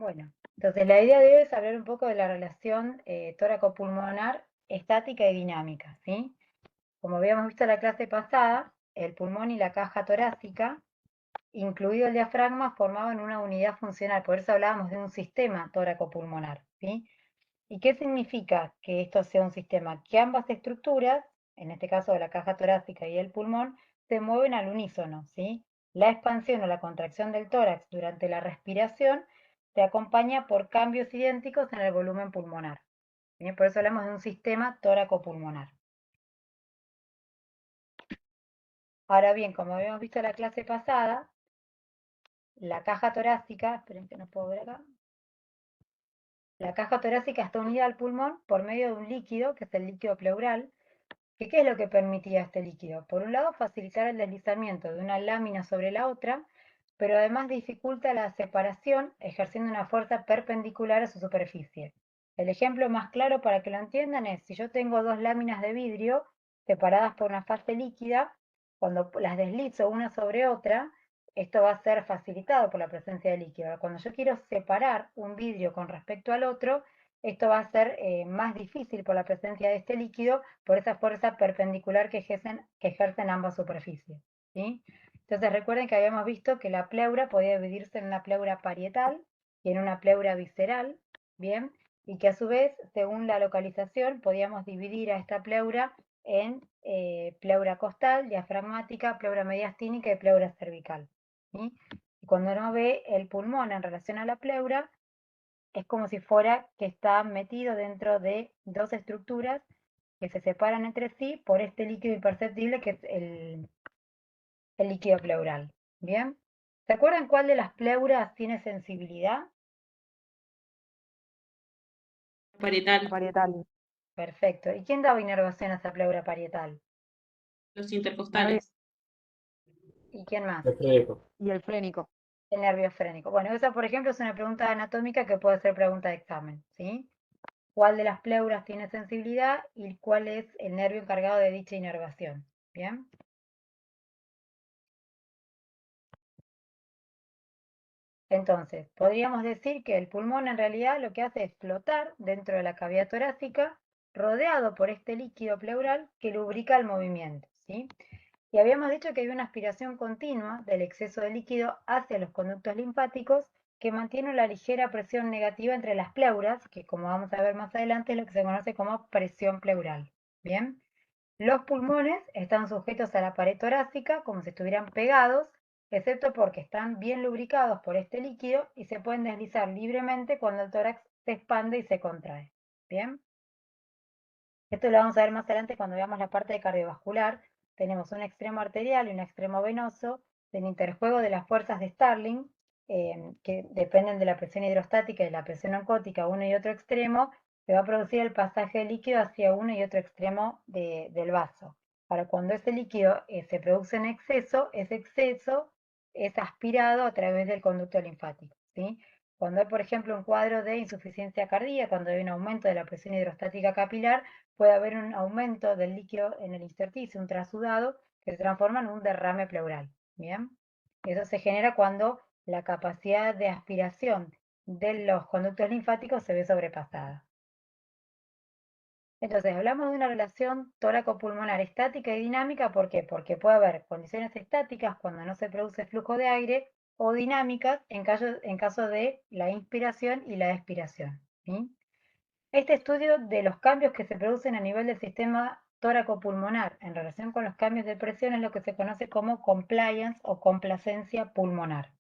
Bueno, entonces la idea de hoy es hablar un poco de la relación tóraco-pulmonar estática y dinámica, ¿sí? Como habíamos visto en la clase pasada, el pulmón y la caja torácica, incluido el diafragma, formaban una unidad funcional, por eso hablábamos de un sistema tóraco-pulmonar, ¿sí? ¿Y qué significa que esto sea un sistema? Que ambas estructuras, en este caso de la caja torácica y el pulmón, se mueven al unísono, ¿sí? La expansión o la contracción del tórax durante la respiración se acompaña por cambios idénticos en el volumen pulmonar. ¿Bien? Por eso hablamos de un sistema tóraco-pulmonar. Ahora bien, como habíamos visto en la clase pasada, la caja torácica, esperen que no puedo ver acá, la caja torácica está unida al pulmón por medio de un líquido, que es el líquido pleural. ¿Qué es lo que permitía este líquido? Por un lado, facilitar el deslizamiento de una lámina sobre la otra, pero además dificulta la separación ejerciendo una fuerza perpendicular a su superficie. El ejemplo más claro para que lo entiendan es, si yo tengo dos láminas de vidrio separadas por una fase líquida, cuando las deslizo una sobre otra, esto va a ser facilitado por la presencia de líquido. Cuando yo quiero separar un vidrio con respecto al otro, esto va a ser más difícil por la presencia de este líquido, por esa fuerza perpendicular que ejercen ambas superficies, ¿sí? Entonces recuerden que habíamos visto que la pleura podía dividirse en una pleura parietal y en una pleura visceral, ¿bien? Y que a su vez, según la localización, podíamos dividir a esta pleura en pleura costal, diafragmática, pleura mediastínica y pleura cervical, ¿sí? Y cuando uno ve el pulmón en relación a la pleura, es como si fuera que está metido dentro de dos estructuras que se separan entre sí por este líquido imperceptible que es el líquido pleural. ¿Bien? ¿Se acuerdan cuál de las pleuras tiene sensibilidad? Parietal, Parietal. Perfecto. ¿Y quién daba inervación a esa pleura parietal? los Nervio intercostales. ¿Y quién más? Refresco. y el frénico. El nervio frénico. Bueno, esa por ejemplo es una pregunta anatómica que puede ser pregunta de examen, ¿sí? ¿Cuál de las pleuras tiene sensibilidad y cuál es el nervio encargado de dicha inervación? ¿Bien? Entonces, podríamos decir que el pulmón en realidad lo que hace es flotar dentro de la cavidad torácica, rodeado por este líquido pleural que lubrica el movimiento, ¿sí? Y habíamos dicho que hay una aspiración continua del exceso de líquido hacia los conductos linfáticos que mantiene una ligera presión negativa entre las pleuras, que como vamos a ver más adelante es lo que se conoce como presión pleural. Bien, los pulmones están sujetos a la pared torácica como si estuvieran pegados, excepto porque están bien lubricados por este líquido y se pueden deslizar libremente cuando el tórax se expande y se contrae. Bien, esto lo vamos a ver más adelante cuando veamos la parte de cardiovascular. Tenemos un extremo arterial y un extremo venoso del interjuego de las fuerzas de Starling, que dependen de la presión hidrostática y de la presión oncótica, uno y otro extremo, que va a producir el pasaje de líquido hacia uno y otro extremo del vaso. Para cuando ese líquido se produce en exceso, ese exceso es aspirado a través del conducto linfático, ¿sí? Cuando hay, por ejemplo, un cuadro de insuficiencia cardíaca, cuando hay un aumento de la presión hidrostática capilar, puede haber un aumento del líquido en el intersticio, un trasudado, que se transforma en un derrame pleural. ¿Bien? Eso se genera cuando la capacidad de aspiración de los conductos linfáticos se ve sobrepasada. Entonces, hablamos de una relación tóraco-pulmonar estática y dinámica, ¿por qué? Porque puede haber condiciones estáticas cuando no se produce flujo de aire o dinámicas en caso de la inspiración y la expiración. ¿Sí? Este estudio de los cambios que se producen a nivel del sistema tóraco-pulmonar en relación con los cambios de presión es lo que se conoce como compliance o complacencia pulmonar.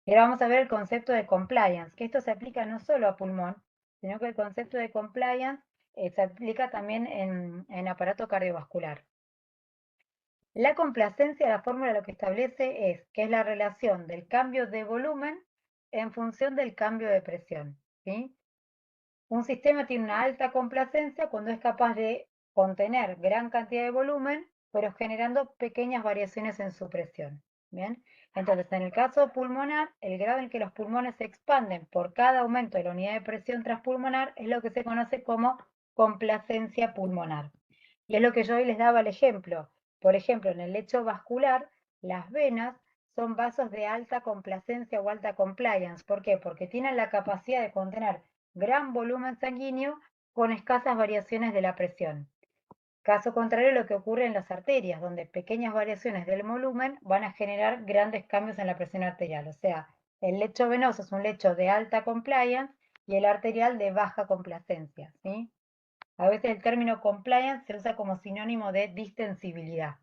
Y ahora vamos a ver el concepto de compliance, que esto se aplica no solo a pulmón, sino que el concepto de compliance se aplica también en aparato cardiovascular. La complacencia, la fórmula lo que establece es que es la relación del cambio de volumen en función del cambio de presión, ¿sí? Un sistema tiene una alta complacencia cuando es capaz de contener gran cantidad de volumen, pero generando pequeñas variaciones en su presión. ¿Bien? Entonces, en el caso pulmonar, el grado en que los pulmones se expanden por cada aumento de la unidad de presión transpulmonar es lo que se conoce como complacencia pulmonar. Y es lo que yo hoy les daba el ejemplo. Por ejemplo, en el lecho vascular, las venas son vasos de alta complacencia o alta compliance. ¿Por qué? Porque tienen la capacidad de contener gran volumen sanguíneo con escasas variaciones de la presión. Caso contrario a lo que ocurre en las arterias, donde pequeñas variaciones del volumen van a generar grandes cambios en la presión arterial. O sea, el lecho venoso es un lecho de alta compliance y el arterial de baja complacencia, ¿sí? A veces el término compliance se usa como sinónimo de distensibilidad.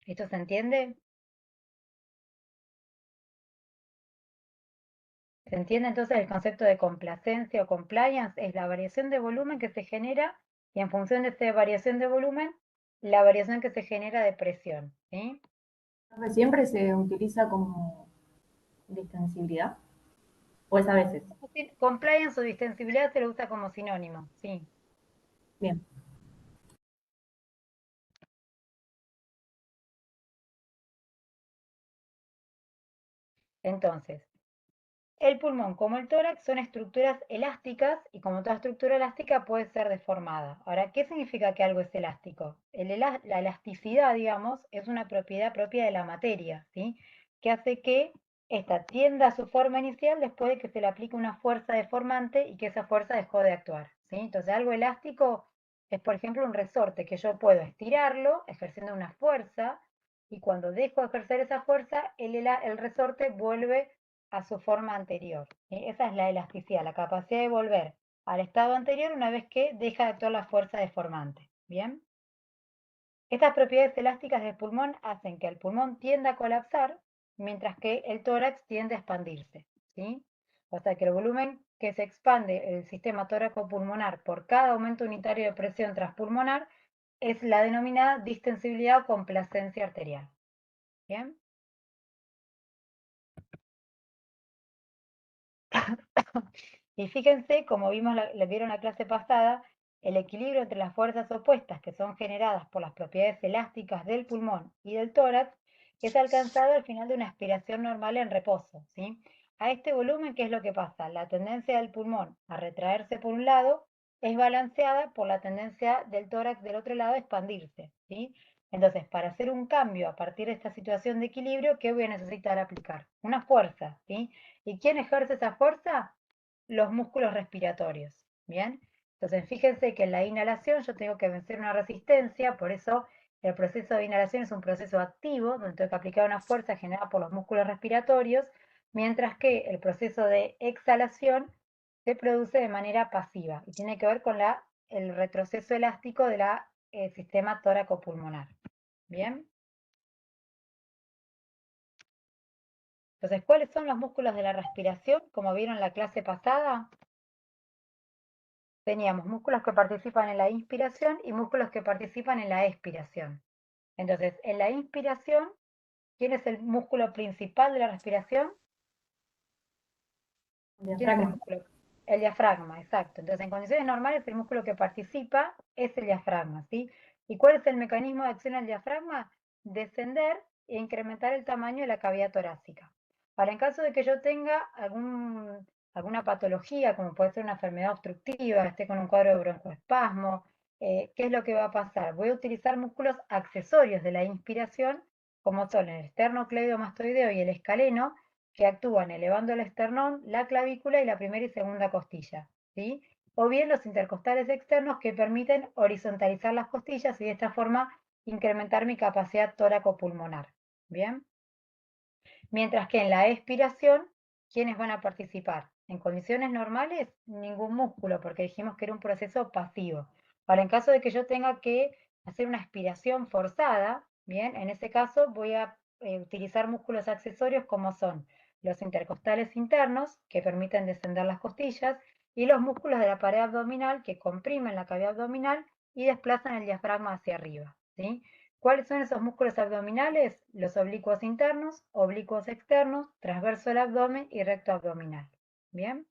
¿Esto se entiende? ¿Se entiende entonces el concepto de complacencia o compliance? Es la variación de volumen que se genera y en función de esa variación de volumen, la variación que se genera de presión, ¿sí? ¿Siempre se utiliza como distensibilidad? ¿O es a veces? Compliance o distensibilidad se lo usa como sinónimo, sí. Bien. Entonces, el pulmón como el tórax son estructuras elásticas y como toda estructura elástica puede ser deformada. Ahora, ¿qué significa que algo es elástico? La elasticidad, digamos, es una propiedad propia de la materia, ¿sí? Que hace que esta tienda a su forma inicial después de que se le aplique una fuerza deformante y que esa fuerza dejó de actuar, ¿sí? Entonces, algo elástico es, por ejemplo, un resorte que yo puedo estirarlo ejerciendo una fuerza y cuando dejo de ejercer esa fuerza, el resorte vuelve a su forma anterior. Esa es la elasticidad, la capacidad de volver al estado anterior una vez que deja de actuar la fuerza deformante. ¿Bien? Estas propiedades elásticas del pulmón hacen que el pulmón tienda a colapsar, mientras que el tórax tiende a expandirse. ¿Sí? O sea que el volumen que se expande el sistema tóraco-pulmonar por cada aumento unitario de presión transpulmonar es la denominada distensibilidad o complacencia arterial. ¿Bien? Y fíjense, como vieron la clase pasada, el equilibrio entre las fuerzas opuestas que son generadas por las propiedades elásticas del pulmón y del tórax es alcanzado al final de una aspiración normal en reposo, ¿sí? A este volumen, ¿qué es lo que pasa? La tendencia del pulmón a retraerse por un lado es balanceada por la tendencia del tórax del otro lado a expandirse, ¿sí? Entonces, para hacer un cambio a partir de esta situación de equilibrio, ¿qué voy a necesitar aplicar? Una fuerza, ¿sí? ¿Y quién ejerce esa fuerza? Los músculos respiratorios. Bien, entonces fíjense que en la inhalación yo tengo que vencer una resistencia, por eso el proceso de inhalación es un proceso activo, donde tengo que aplicar una fuerza generada por los músculos respiratorios, mientras que el proceso de exhalación se produce de manera pasiva y tiene que ver con el retroceso elástico del sistema tóraco-pulmonar. Bien. Entonces, ¿cuáles son los músculos de la respiración? Como vieron en la clase pasada, teníamos músculos que participan en la inspiración y músculos que participan en la expiración. Entonces, en la inspiración, ¿quién es el músculo principal de la respiración? ¿Quién es el músculo? El diafragma, exacto. Entonces, en condiciones normales, el músculo que participa es el diafragma, ¿sí? ¿Y cuál es el mecanismo de acción del diafragma? Descender e incrementar el tamaño de la cavidad torácica. Ahora, en caso de que yo tenga alguna patología, como puede ser una enfermedad obstructiva, esté con un cuadro de broncoespasmo, ¿qué es lo que va a pasar? Voy a utilizar músculos accesorios de la inspiración, como son el esternocleidomastoideo y el escaleno, que actúan elevando el esternón, la clavícula y la primera y segunda costilla, ¿sí? O bien los intercostales externos que permiten horizontalizar las costillas y de esta forma incrementar mi capacidad tóraco-pulmonar, ¿bien? Mientras que en la expiración, ¿quiénes van a participar? En condiciones normales, ningún músculo, porque dijimos que era un proceso pasivo. Ahora, en caso de que yo tenga que hacer una expiración forzada, bien, en ese caso voy a utilizar músculos accesorios como son los intercostales internos, que permiten descender las costillas, y los músculos de la pared abdominal, que comprimen la cavidad abdominal y desplazan el diafragma hacia arriba, ¿sí? ¿Cuáles son esos músculos abdominales? Los oblicuos internos, oblicuos externos, transverso del abdomen y recto abdominal. ¿Bien?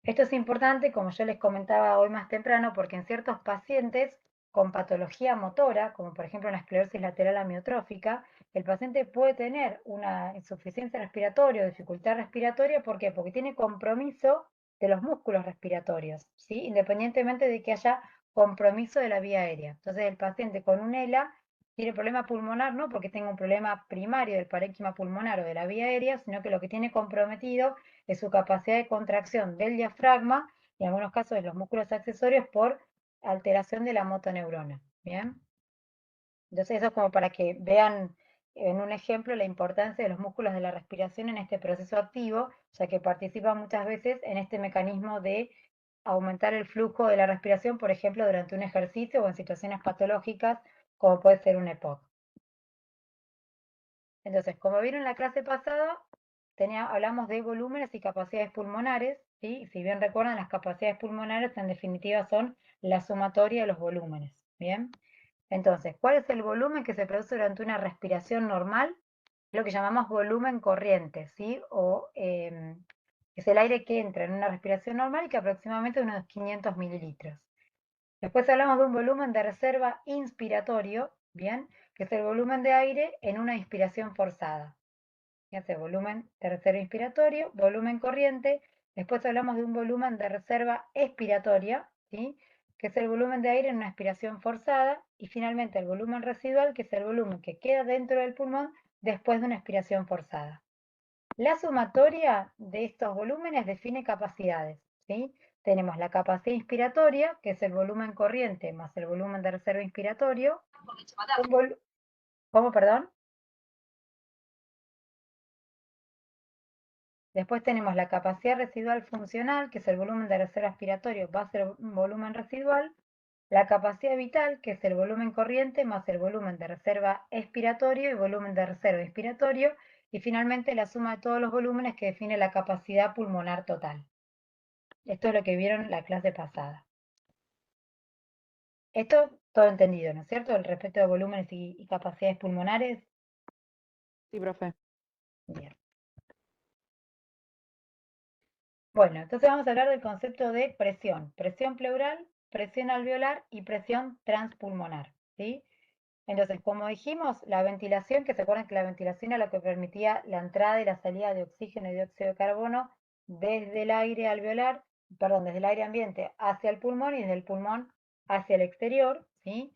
Esto es importante, como yo les comentaba hoy más temprano, porque en ciertos pacientes con patología motora, como por ejemplo una esclerosis lateral amiotrófica, el paciente puede tener una insuficiencia respiratoria o dificultad respiratoria. ¿Por qué? Porque tiene compromiso de los músculos respiratorios, ¿sí? Independientemente de que haya compromiso de la vía aérea. Entonces el paciente con un ELA Tiene problema pulmonar no porque tenga un problema primario del parénquima pulmonar o de la vía aérea, sino que lo que tiene comprometido es su capacidad de contracción del diafragma y en algunos casos de los músculos accesorios por alteración de la motoneurona. ¿Bien? Entonces eso es como para que vean en un ejemplo la importancia de los músculos de la respiración en este proceso activo, ya que participan muchas veces en este mecanismo de aumentar el flujo de la respiración, por ejemplo, durante un ejercicio o en situaciones patológicas, como puede ser un EPOC. Entonces, como vieron en la clase pasada, hablamos de volúmenes y capacidades pulmonares, ¿sí? Si bien recuerdan, las capacidades pulmonares en definitiva son la sumatoria de los volúmenes, ¿bien? Entonces, ¿cuál es el volumen que se produce durante una respiración normal? Lo que llamamos volumen corriente, ¿sí? O es el aire que entra en una respiración normal y que aproximadamente unos 500 mililitros. Después hablamos de un volumen de reserva inspiratorio, ¿bien? Que es el volumen de aire en una inspiración forzada. Fíjense, volumen de reserva inspiratorio, volumen corriente. Después hablamos de un volumen de reserva expiratoria, ¿sí? Que es el volumen de aire en una expiración forzada. Y finalmente el volumen residual, que es el volumen que queda dentro del pulmón después de una expiración forzada. La sumatoria de estos volúmenes define capacidades, ¿sí? Tenemos la capacidad inspiratoria, que es el volumen corriente más el volumen de reserva inspiratorio. ¿Cómo, perdón? Después tenemos la capacidad residual funcional, que es el volumen de reserva expiratorio va a ser un volumen residual. La capacidad vital, que es el volumen corriente más el volumen de reserva expiratorio y volumen de reserva inspiratorio. Y finalmente la suma de todos los volúmenes que define la capacidad pulmonar total. Esto es lo que vieron en la clase pasada. Esto todo entendido, ¿no es cierto? El respecto de volúmenes y capacidades pulmonares. Sí, profe. Bien. Bueno, entonces vamos a hablar del concepto de presión. Presión pleural, presión alveolar y presión transpulmonar, ¿sí? Entonces, como dijimos, la ventilación, que se acuerdan que la ventilación era lo que permitía la entrada y la salida de oxígeno y dióxido de carbono desde el aire alveolar, perdón, desde el aire ambiente hacia el pulmón y desde el pulmón hacia el exterior, ¿sí?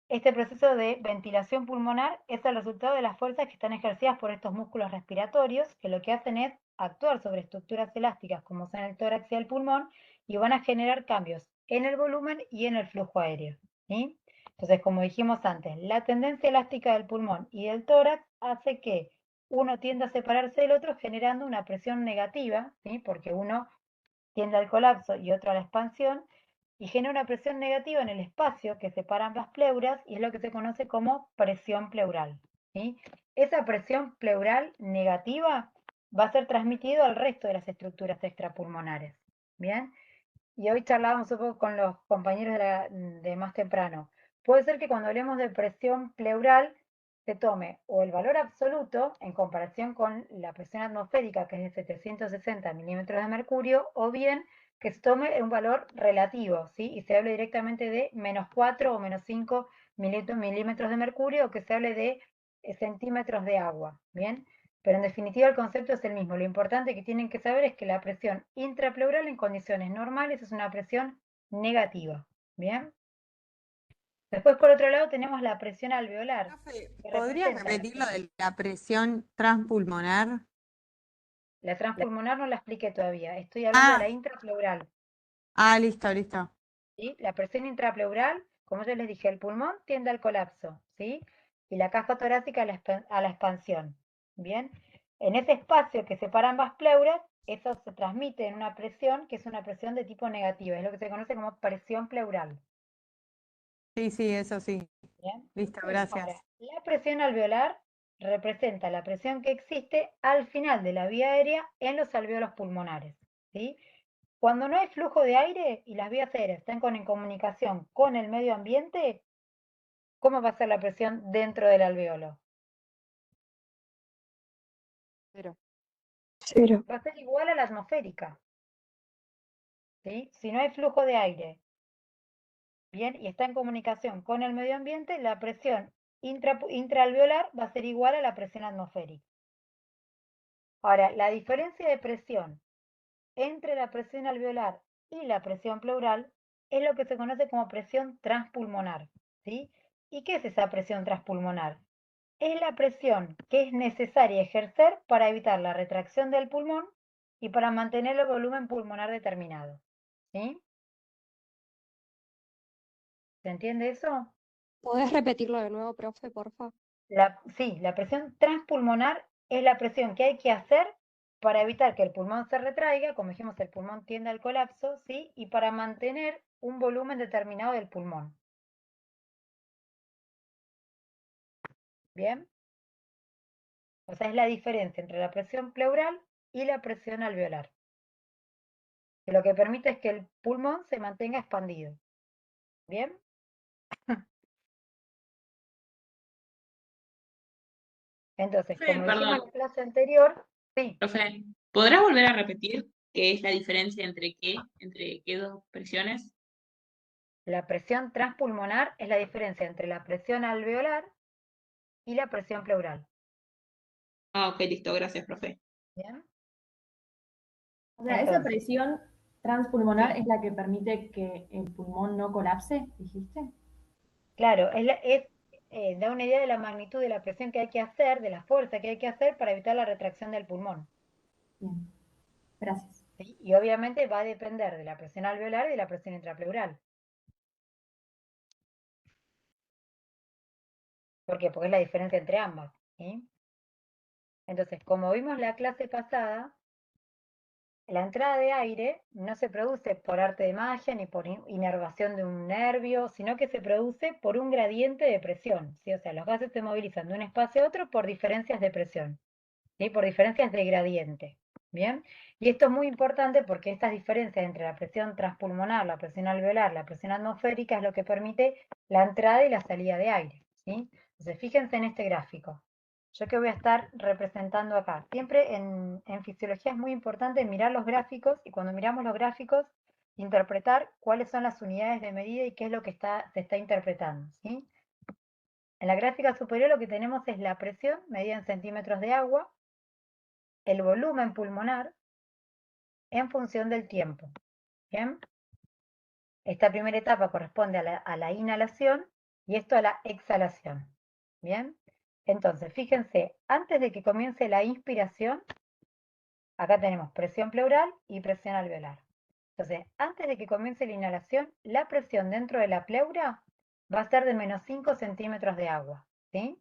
Este proceso de ventilación pulmonar es el resultado de las fuerzas que están ejercidas por estos músculos respiratorios, que lo que hacen es actuar sobre estructuras elásticas como son el tórax y el pulmón, y van a generar cambios en el volumen y en el flujo aéreo, ¿sí? Entonces, como dijimos antes, la tendencia elástica del pulmón y del tórax hace que uno tienda a separarse del otro generando una presión negativa, ¿sí? Porque uno tiende al colapso y otro a la expansión, y genera una presión negativa en el espacio que separa ambas pleuras y es lo que se conoce como presión pleural, ¿sí? Esa presión pleural negativa va a ser transmitida al resto de las estructuras extrapulmonares, ¿bien? Y hoy charlábamos un poco con los compañeros de más temprano. Puede ser que cuando hablemos de presión pleural se tome o el valor absoluto en comparación con la presión atmosférica, que es de 760 milímetros de mercurio, o bien que se tome un valor relativo, ¿sí? Y se hable directamente de -4 o -5 milímetros de mercurio, o que se hable de centímetros de agua, ¿bien? Pero en definitiva el concepto es el mismo. Lo importante que tienen que saber es que la presión intrapleural en condiciones normales es una presión negativa, ¿bien? Después, por otro lado, tenemos la presión alveolar. Profe, Que ¿podría representa repetir lo de la presión transpulmonar? la transpulmonar no la expliqué todavía. Estoy hablando de la intrapleural, Listo, listo. ¿sí? La presión intrapleural, como yo les dije, el pulmón tiende al colapso, ¿sí? Y la caja torácica a la expansión, ¿bien? En ese espacio que separa ambas pleuras, eso se transmite en una presión que es una presión de tipo negativa, es lo que se conoce como presión pleural, Sí, sí, eso sí. ¿bien? Listo, Ahora, gracias. la presión alveolar representa la presión que existe al final de la vía aérea en los alvéolos pulmonares, ¿sí? Cuando no hay flujo de aire y las vías aéreas están en comunicación con el medio ambiente, ¿cómo va a ser la presión dentro del alveolo? Cero. Va a ser igual a la atmosférica, ¿sí? Si no hay flujo de aire, bien, y está en comunicación con el medio ambiente, la presión intraalveolar va a ser igual a la presión atmosférica. Ahora, la diferencia de presión entre la presión alveolar y la presión pleural es lo que se conoce como presión transpulmonar, ¿sí? ¿Y qué es esa presión transpulmonar? Es la presión que es necesaria ejercer para evitar la retracción del pulmón y para mantener el volumen pulmonar determinado. ¿Sí? ¿Se entiende eso? ¿Podés repetirlo de nuevo, profe, porfa? Sí, la presión transpulmonar es la presión que hay que hacer para evitar que el pulmón se retraiga, como dijimos, el pulmón tiende al colapso, ¿sí? Y para mantener un volumen determinado del pulmón. ¿Bien? O sea, es la diferencia entre la presión pleural y la presión alveolar. Que lo que permite es que el pulmón se mantenga expandido. ¿Bien? Entonces, Profe, como dijimos en perdón, la clase anterior, sí, profe, ¿podrás volver a repetir qué es la diferencia entre qué dos presiones? la presión transpulmonar es la diferencia entre la presión alveolar y la presión pleural. Ah, ok, listo, gracias, profe. ¿Bien? O sea, esa Entonces, presión transpulmonar Sí. es la que permite que el pulmón no colapse, dijiste. claro, da una idea de la magnitud de la presión que hay que hacer, de la fuerza que hay que hacer para evitar la retracción del pulmón. Bien, gracias. ¿Sí? Y obviamente va a depender de la presión alveolar y de la presión intrapleural. ¿Por qué? Porque es la diferencia entre ambas. ¿Sí? Entonces, como vimos la clase pasada, la entrada de aire no se produce por arte de magia ni por inervación de un nervio, sino que se produce por un gradiente de presión. ¿Sí? O sea, los gases se movilizan de un espacio a otro por diferencias de presión, ¿sí? Por diferencias de gradiente. ¿Bien? Y esto es muy importante porque estas diferencias entre la presión transpulmonar, la presión alveolar, la presión atmosférica es lo que permite la entrada y la salida de aire. ¿Sí? Entonces, fíjense en este gráfico. Yo que voy a estar representando acá. Siempre en fisiología es muy importante mirar los gráficos y cuando miramos los gráficos, interpretar cuáles son las unidades de medida y qué es lo que se está interpretando. ¿Sí? En la gráfica superior lo que tenemos es la presión medida en centímetros de agua, el volumen pulmonar en función del tiempo. ¿Bien? Esta primera etapa corresponde a la inhalación y esto a la exhalación. ¿Bien? Entonces, fíjense, antes de que comience la inspiración, acá tenemos presión pleural y presión alveolar. Entonces, antes de que comience la inhalación, la presión dentro de la pleura va a ser de menos 5 centímetros de agua. ¿Sí?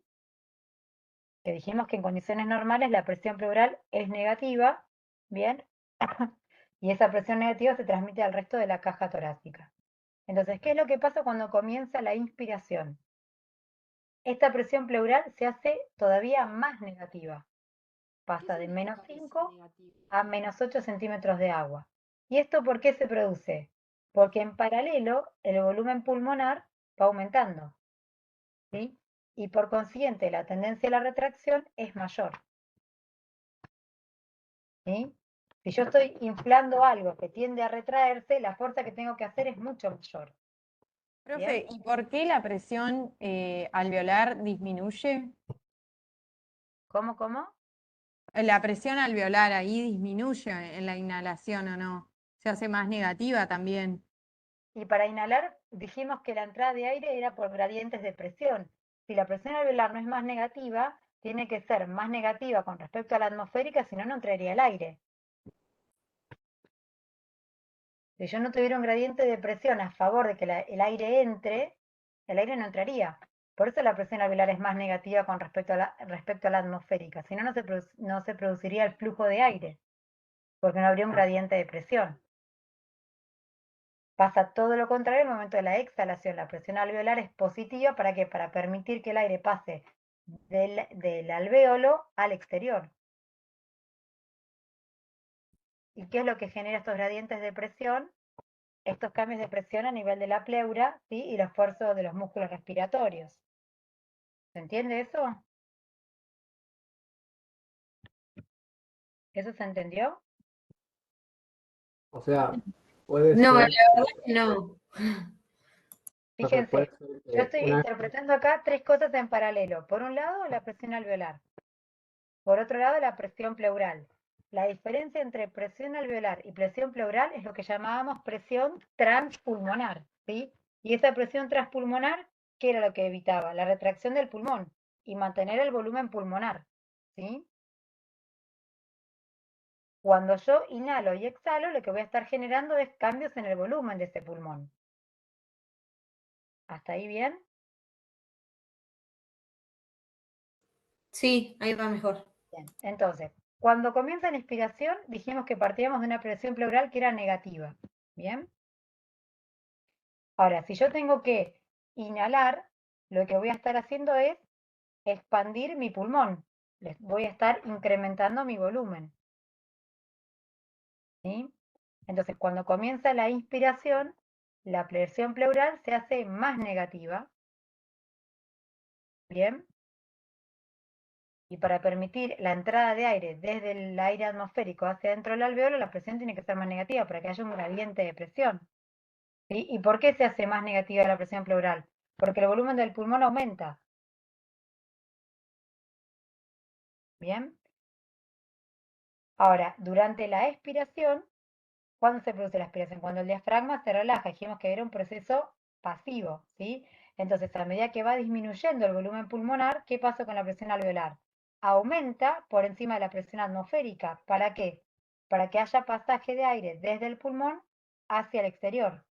Que dijimos que en condiciones normales la presión pleural es negativa, ¿bien? Y esa presión negativa se transmite al resto de la caja torácica. Entonces, ¿qué es lo que pasa cuando comienza la inspiración? Esta presión pleural se hace todavía más negativa. Pasa de menos 5 a menos 8 centímetros de agua. ¿Y esto por qué se produce? Porque en paralelo el volumen pulmonar va aumentando, ¿sí? Y por consiguiente la tendencia a la retracción es mayor, ¿sí? Si yo estoy inflando algo que tiende a retraerse, la fuerza que tengo que hacer es mucho mayor. Profe, ¿Bien? ¿y por qué la presión alveolar disminuye? ¿Cómo? La presión alveolar ahí disminuye en la inhalación, ¿o no? Se hace más negativa también. Y para inhalar dijimos que la entrada de aire era por gradientes de presión. Si la presión alveolar no es más negativa, tiene que ser más negativa con respecto a la atmosférica, si no, no entraría el aire. Si yo no tuviera un gradiente de presión a favor de que el aire entre, el aire no entraría. Por eso la presión alveolar es más negativa con respecto a la atmosférica. Si no, no se produciría el flujo de aire, porque no habría un gradiente de presión. Pasa todo lo contrario al momento de la exhalación. La presión alveolar es positiva, ¿para qué? Para permitir que el aire pase del alvéolo al exterior. ¿Y qué es lo que genera estos gradientes de presión? Estos cambios de presión a nivel de la pleura, ¿sí? Y los esfuerzos de los músculos respiratorios. ¿Se entiende eso? ¿Eso se entendió? O sea, puede No, la ser, verdad que no. profe, puede Fíjense, ser yo estoy una, interpretando acá tres cosas en paralelo. Por un lado, la presión alveolar. Por otro lado, la presión pleural. La diferencia entre presión alveolar y presión pleural es lo que llamábamos presión transpulmonar, ¿sí? Y esa presión transpulmonar ¿qué era lo que evitaba? La retracción del pulmón y mantener el volumen pulmonar, ¿sí? Cuando yo inhalo y exhalo, lo que voy a estar generando es cambios en el volumen de ese pulmón. ¿Hasta ahí bien? Sí, ahí va mejor. Bien. Entonces, cuando comienza la inspiración, dijimos que partíamos de una presión pleural que era negativa. ¿Bien? Ahora, si yo tengo que inhalar, lo que voy a estar haciendo es expandir mi pulmón. Les voy a estar incrementando mi volumen. ¿Sí? Entonces, cuando comienza la inspiración, la presión pleural se hace más negativa. ¿Bien? Y para permitir la entrada de aire desde el aire atmosférico hacia dentro del alveolo, la presión tiene que ser más negativa para que haya un gradiente de presión. ¿Sí? ¿Y por qué se hace más negativa la presión pleural? Porque el volumen del pulmón aumenta. ¿Bien? Ahora, durante la expiración, ¿cuándo se produce la expiración? Cuando el diafragma se relaja. Dijimos que era un proceso pasivo, ¿sí? Entonces, a medida que va disminuyendo el volumen pulmonar, ¿qué pasa con la presión alveolar? Aumenta por encima de la presión atmosférica. ¿Para qué? Para que haya pasaje de aire desde el pulmón hacia el exterior.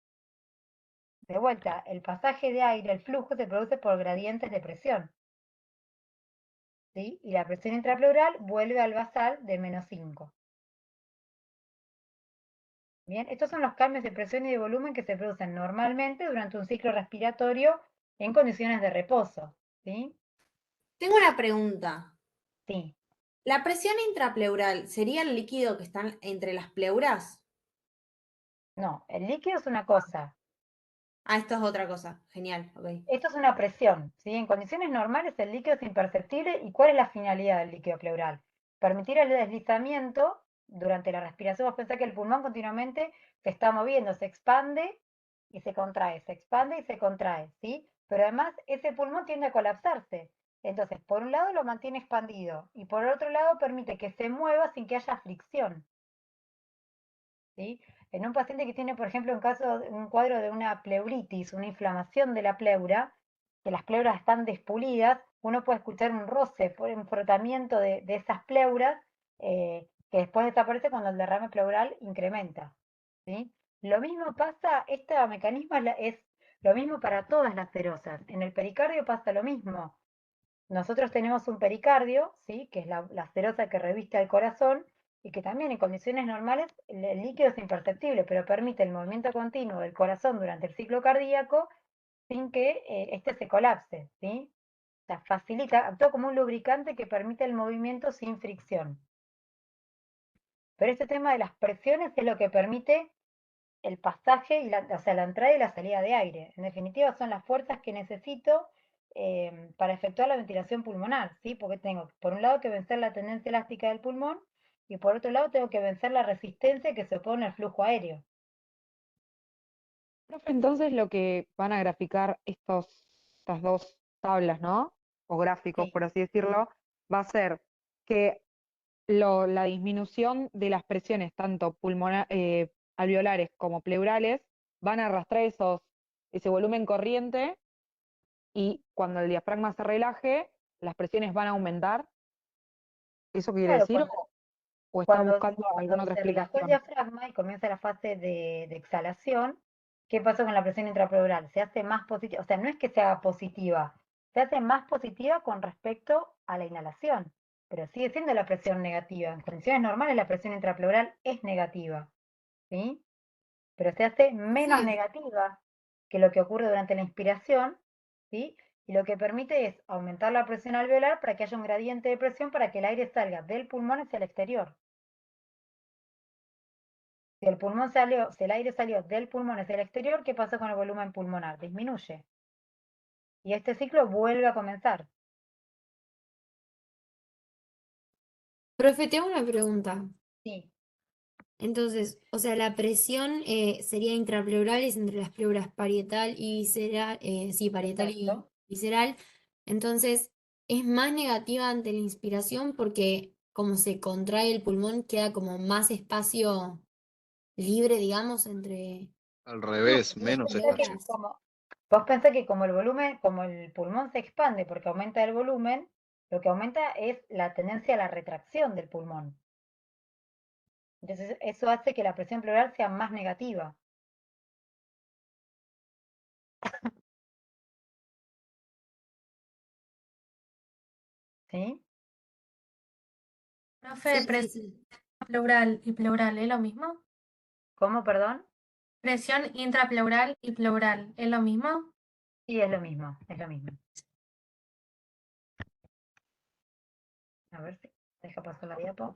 De vuelta, el pasaje de aire, el flujo, se produce por gradientes de presión. ¿Sí? Y la presión intrapleural vuelve al basal de -5. Bien, estos son los cambios de presión y de volumen que se producen normalmente durante un ciclo respiratorio en condiciones de reposo. ¿Sí? Tengo una pregunta. Sí. ¿La presión intrapleural sería el líquido que está entre las pleuras? No, el líquido es una cosa. Ah, esto es otra cosa. Genial, ok. Esto es una presión. ¿Sí? En condiciones normales el líquido es imperceptible. ¿Y cuál es la finalidad del líquido pleural? Permitir el deslizamiento durante la respiración. Vos pensás que el pulmón continuamente se está moviendo, se expande y se contrae, se expande y se contrae, ¿sí? Pero además ese pulmón tiende a colapsarse. Entonces, por un lado lo mantiene expandido y por otro lado permite que se mueva sin que haya fricción, ¿sí? En un paciente que tiene, por ejemplo, un cuadro de una pleuritis, una inflamación de la pleura, que las pleuras están despulidas, uno puede escuchar un roce, un frotamiento de esas pleuras, que después desaparece cuando el derrame pleural incrementa, ¿sí? Lo mismo pasa, este mecanismo es lo mismo para todas las serosas. En el pericardio pasa lo mismo. Nosotros tenemos un pericardio, ¿sí? Que es la serosa que reviste al corazón, y que también en condiciones normales el líquido es imperceptible, pero permite el movimiento continuo del corazón durante el ciclo cardíaco sin que éste se colapse, ¿sí? O sea, facilita, actúa como un lubricante que permite el movimiento sin fricción. Pero este tema de las presiones es lo que permite el pasaje, y o sea, la entrada y la salida de aire. En definitiva, son las fuerzas que necesito para efectuar la ventilación pulmonar, ¿sí? Porque tengo, por un lado, que vencer la tendencia elástica del pulmón y por otro lado, tengo que vencer la resistencia que se opone al flujo aéreo. Profe, entonces lo que van a graficar estas dos tablas, ¿no? O gráficos, Sí, por así decirlo, va a ser que la disminución de las presiones, tanto alveolares como pleurales, van a arrastrar ese volumen corriente y cuando el diafragma se relaje, las presiones van a aumentar. ¿Eso quiere claro, decir o está cuando buscando alguna otra se relajó el explicación? diafragma y comienza la fase de exhalación, ¿qué pasó con la presión intrapleural? Se hace más positiva, o sea, no es que se haga positiva, se hace más positiva con respecto a la inhalación, pero sigue siendo la presión negativa. En condiciones normales la presión intrapleural es negativa, ¿sí? Pero se hace menos negativa que lo que ocurre durante la inspiración, ¿sí? Y lo que permite es aumentar la presión alveolar para que haya un gradiente de presión para que el aire salga del pulmón hacia el exterior. Si el pulmón salió, si el aire salió del pulmón hacia el exterior, ¿qué pasa con el volumen pulmonar? Disminuye. Y este ciclo vuelve a comenzar. Profe, te hago una pregunta. Sí, Entonces, o sea, la presión sería intrapleural, es entre las pleuras parietal y visceral, sí, parietal y exacto. visceral. Entonces, es más negativa ante la inspiración porque como se contrae el pulmón, queda como más espacio libre, digamos, entre Al No, revés, vos menos pensás que espacio. pleuras. como, Vos pensás que como el volumen, como el pulmón se expande porque aumenta el volumen, lo que aumenta es la tendencia a la retracción del pulmón. Entonces, eso hace que la presión pleural sea más negativa. ¿Sí? Profe, Sí, sí, presión sí. pleural y pleural, ¿es lo mismo? ¿Cómo, perdón? Presión intrapleural y pleural, ¿es lo mismo? Sí, es lo mismo, es lo mismo. A ver si deja pasar la diapo.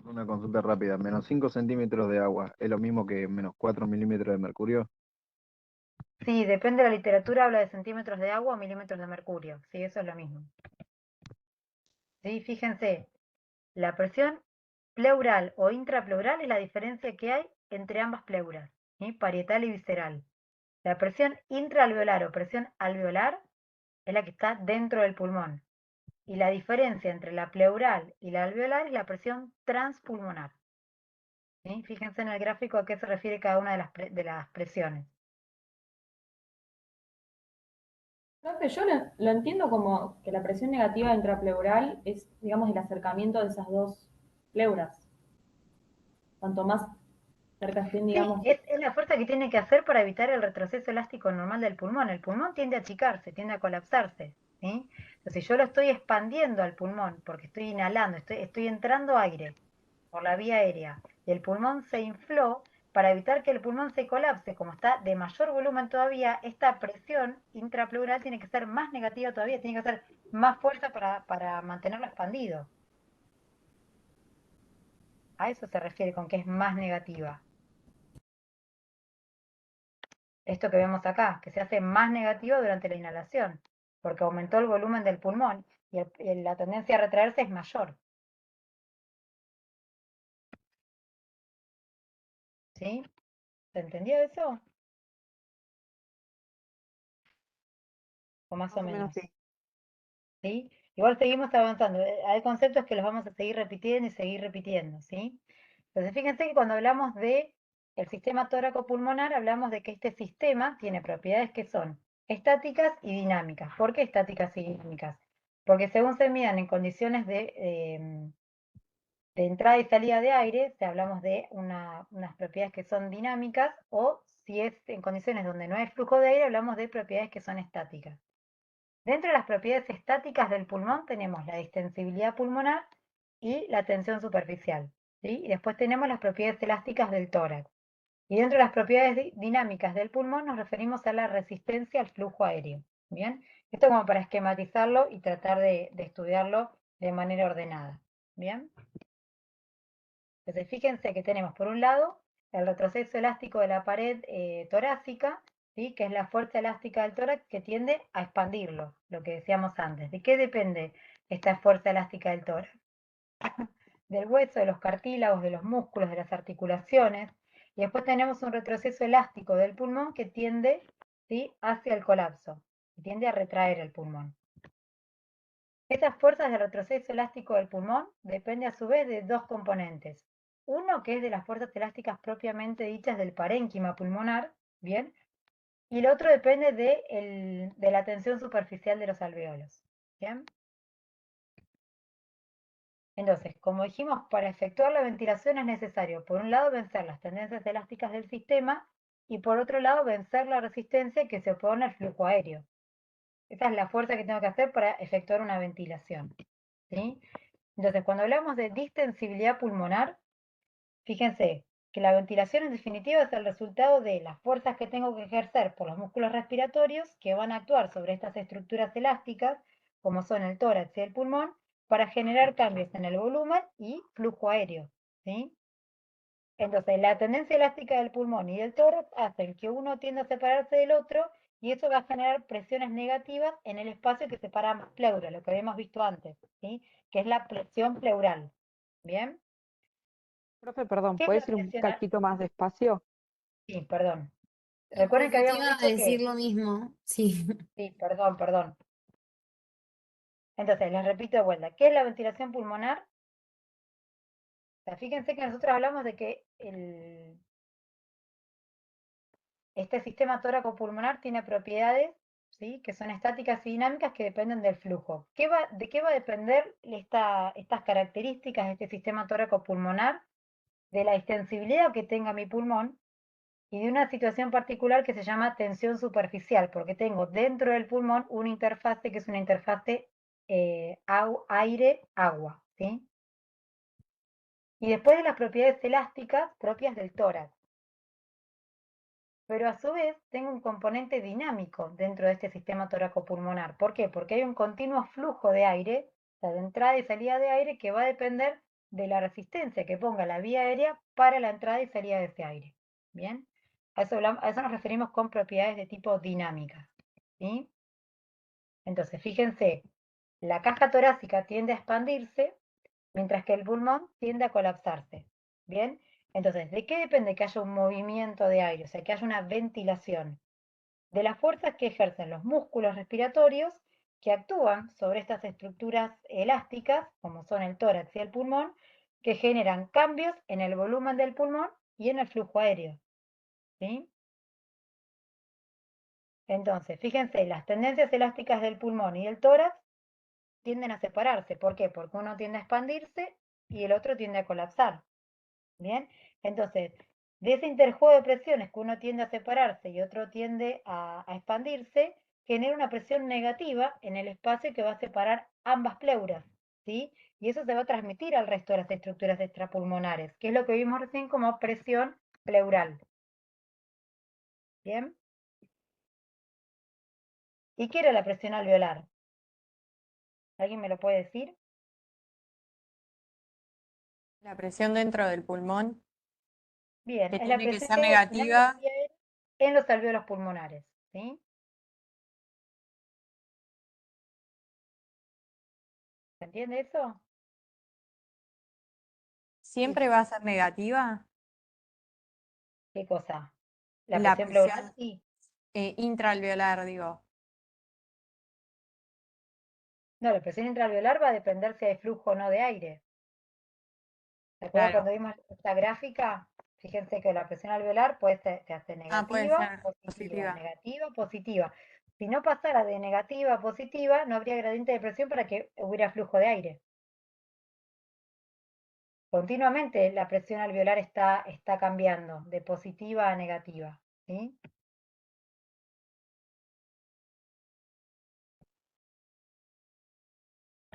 Una consulta rápida. Menos 5 centímetros de agua, ¿es lo mismo que menos 4 milímetros de mercurio? Sí, depende de la literatura, habla de centímetros de agua o milímetros de mercurio. Sí, eso es lo mismo. Sí, fíjense, la presión pleural o intrapleural es la diferencia que hay entre ambas pleuras, ¿sí? Parietal y visceral. La presión intraalveolar o presión alveolar es la que está dentro del pulmón. Y la diferencia entre la pleural y la alveolar es la presión transpulmonar. ¿Sí? Fíjense en el gráfico a qué se refiere cada una de las presiones. Profe, yo lo entiendo como que la presión negativa intrapleural es, digamos, el acercamiento de esas dos pleuras. Cuanto más cerca estén, Sí, digamos. es la fuerza que tiene que hacer para evitar el retroceso elástico normal del pulmón. El pulmón tiende a achicarse, tiende a colapsarse. ¿Sí? Entonces yo lo estoy expandiendo al pulmón porque estoy inhalando, estoy entrando aire por la vía aérea y el pulmón se infló. Para evitar que el pulmón se colapse, como está de mayor volumen todavía, esta presión intrapleural tiene que ser más negativa todavía, tiene que hacer más fuerza para mantenerlo expandido. A eso se refiere con que es más negativa. Esto que vemos acá, que se hace más negativo durante la inhalación, porque aumentó el volumen del pulmón y la tendencia a retraerse es mayor. ¿Sí? ¿Se entendió eso? O más o Más o menos menos. sí. ¿Sí? Igual seguimos avanzando. Hay conceptos que los vamos a seguir repitiendo y seguir repitiendo, ¿sí? Entonces, fíjense que cuando hablamos de el sistema tóraco-pulmonar, hablamos de que este sistema tiene propiedades que son estáticas y dinámicas. ¿Por qué estáticas y dinámicas? Porque según se midan en condiciones de entrada y salida de aire, si hablamos de unas propiedades que son dinámicas, o si es en condiciones donde no hay flujo de aire, hablamos de propiedades que son estáticas. Dentro de las propiedades estáticas del pulmón tenemos la distensibilidad pulmonar y la tensión superficial, ¿sí? Y después tenemos las propiedades elásticas del tórax. Y dentro de las propiedades dinámicas del pulmón nos referimos a la resistencia al flujo aéreo. ¿Bien? Esto como para esquematizarlo y tratar de estudiarlo de manera ordenada. ¿Bien? Entonces fíjense que tenemos por un lado el retroceso elástico de la pared torácica, ¿sí? Que es la fuerza elástica del tórax que tiende a expandirlo, lo que decíamos antes. ¿De qué depende esta fuerza elástica del tórax? Del hueso, de los cartílagos, de los músculos, de las articulaciones. Y después tenemos un retroceso elástico del pulmón que tiende, ¿sí? Hacia el colapso, que tiende a retraer el pulmón. Estas fuerzas de retroceso elástico del pulmón dependen a su vez de dos componentes. Uno que es de las fuerzas elásticas propiamente dichas del parénquima pulmonar, ¿bien? Y el otro depende de la tensión superficial de los alveolos, ¿bien? Entonces, como dijimos, para efectuar la ventilación es necesario, por un lado, vencer las tendencias elásticas del sistema y por otro lado, vencer la resistencia que se opone al flujo aéreo. Esa es la fuerza que tengo que hacer para efectuar una ventilación, ¿sí? Entonces, cuando hablamos de distensibilidad pulmonar, fíjense que la ventilación en definitiva es el resultado de las fuerzas que tengo que ejercer por los músculos respiratorios que van a actuar sobre estas estructuras elásticas, como son el tórax y el pulmón, para generar cambios en el volumen y flujo aéreo, ¿sí? Entonces, la tendencia elástica del pulmón y del tórax hacen que uno tienda a separarse del otro y eso va a generar presiones negativas en el espacio que separa ambas pleuras, lo que habíamos visto antes, ¿sí? Que es la presión pleural. ¿Bien? Profe, perdón, ¿Qué es la ¿puedes ir un presión? cachito más despacio? Sí, perdón. Recuerden que Profe, te habíamos iba a dicho decir que... lo mismo. Sí. Sí, perdón, perdón. Entonces, les repito de vuelta. ¿Qué es la ventilación pulmonar? O sea, fíjense que nosotros hablamos de que este sistema tóraco-pulmonar tiene propiedades, ¿sí?, que son estáticas y dinámicas que dependen del flujo. ¿De qué va a depender estas características de este sistema tóraco-pulmonar? De la extensibilidad que tenga mi pulmón y de una situación particular que se llama tensión superficial, porque tengo dentro del pulmón una interfase que es una interfase aire-agua, ¿sí? Y después de las propiedades elásticas propias del tórax. Pero a su vez tengo un componente dinámico dentro de este sistema tóraco-pulmonar. ¿Por qué? Porque hay un continuo flujo de aire, o sea, de entrada y salida de aire, que va a depender de la resistencia que ponga la vía aérea para la entrada y salida de ese aire. ¿Bien? A eso nos referimos con propiedades de tipo dinámicas. ¿Sí? Entonces, fíjense, la caja torácica tiende a expandirse, mientras que el pulmón tiende a colapsarse. ¿Bien? Entonces, ¿de qué depende que haya un movimiento de aire? O sea, que haya una ventilación. De las fuerzas que ejercen los músculos respiratorios que actúan sobre estas estructuras elásticas, como son el tórax y el pulmón, que generan cambios en el volumen del pulmón y en el flujo aéreo. ¿Sí? Entonces, fíjense, las tendencias elásticas del pulmón y del tórax tienden a separarse. ¿Por qué? Porque uno tiende a expandirse y el otro tiende a colapsar. ¿Bien? Entonces, de ese interjuego de presiones que uno tiende a separarse y otro tiende a expandirse, genera una presión negativa en el espacio que va a separar ambas pleuras, ¿sí? Y eso se va a transmitir al resto de las estructuras extrapulmonares, que es lo que vimos recién como presión pleural. ¿Bien? ¿Y qué era la presión alveolar? ¿Alguien me lo puede decir? La presión dentro del pulmón, Bien, que es la tiene que presión ser que hay al final de la negativa. vía aérea en los alvéolos pulmonares, ¿sí? ¿Se entiende eso? ¿Siempre va a ser negativa? ¿Qué cosa? ¿La La presión pleural? presión Sí. intraalveolar, digo. No, la presión intraalveolar va a depender si hay flujo o no de aire. ¿Se acuerdan Claro. cuando vimos esta gráfica? Fíjense que la presión alveolar puede ser Puede negativa, ser positiva, positiva. negativa, positiva. Si no pasara de negativa a positiva, no habría gradiente de presión para que hubiera flujo de aire. Continuamente la presión alveolar está cambiando de positiva a negativa, ¿sí?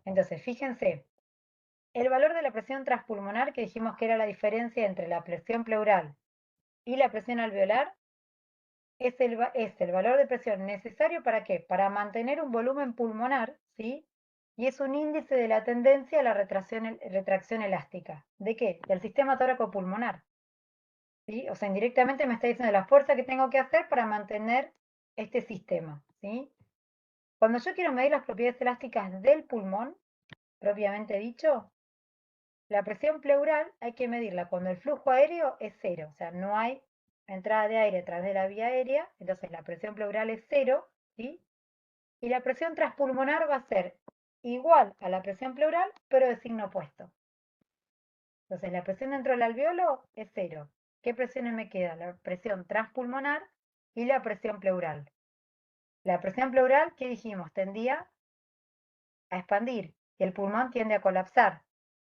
Entonces, fíjense, el valor de la presión transpulmonar, que dijimos que era la diferencia entre la presión pleural y la presión alveolar, es el valor de presión necesario ¿para qué? Para mantener un volumen pulmonar, ¿sí? Y es un índice de la tendencia a la retracción elástica. ¿De qué? Del sistema tóraco-pulmonar. ¿Sí? O sea, indirectamente me está diciendo la fuerza que tengo que hacer para mantener este sistema, ¿sí? Cuando yo quiero medir las propiedades elásticas del pulmón, propiamente dicho, la presión pleural hay que medirla cuando el flujo aéreo es cero, o sea, no hay entrada de aire a través de la vía aérea, entonces la presión pleural es cero, ¿sí? Y la presión transpulmonar va a ser igual a la presión pleural, pero de signo opuesto. Entonces la presión dentro del alveolo es cero. ¿Qué presiones me queda? La presión transpulmonar y la presión pleural. La presión pleural, ¿qué dijimos? Tendía a expandir y el pulmón tiende a colapsar.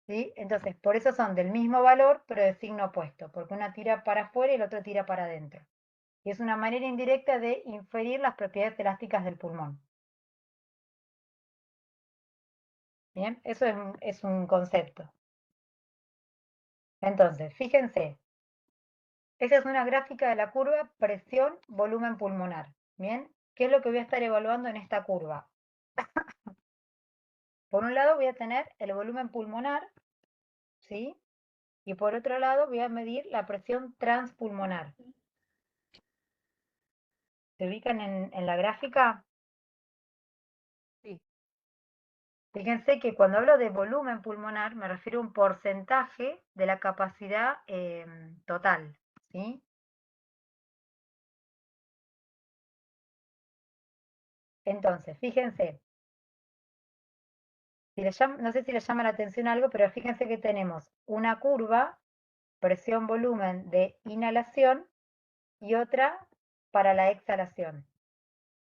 ¿Sí? Entonces, por eso son del mismo valor, pero de signo opuesto, porque una tira para afuera y el otro tira para adentro. Y es una manera indirecta de inferir las propiedades elásticas del pulmón. Bien, eso es un concepto. Entonces, fíjense, esa es una gráfica de la curva presión-volumen pulmonar. Bien, ¿qué es lo que voy a estar evaluando en esta curva? Por un lado voy a tener el volumen pulmonar, ¿sí? Y por otro lado voy a medir la presión transpulmonar. ¿Se ubican en la gráfica? Sí. Fíjense que cuando hablo de volumen pulmonar me refiero a un porcentaje de la capacidad total, ¿sí? Entonces, fíjense, no sé si les llama la atención algo, pero fíjense que tenemos una curva, presión-volumen de inhalación, y otra para la exhalación.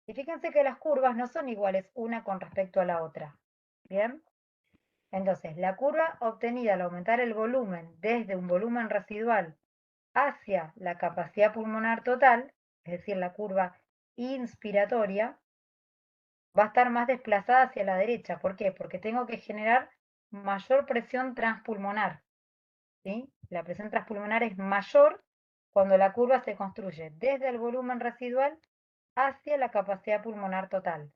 Y fíjense que las curvas no son iguales una con respecto a la otra. ¿Bien? Entonces, la curva obtenida al aumentar el volumen desde un volumen residual hacia la capacidad pulmonar total, es decir, la curva inspiratoria, va a estar más desplazada hacia la derecha. ¿Por qué? Porque tengo que generar mayor presión transpulmonar. ¿Sí? La presión transpulmonar es mayor cuando la curva se construye desde el volumen residual hacia la capacidad pulmonar total.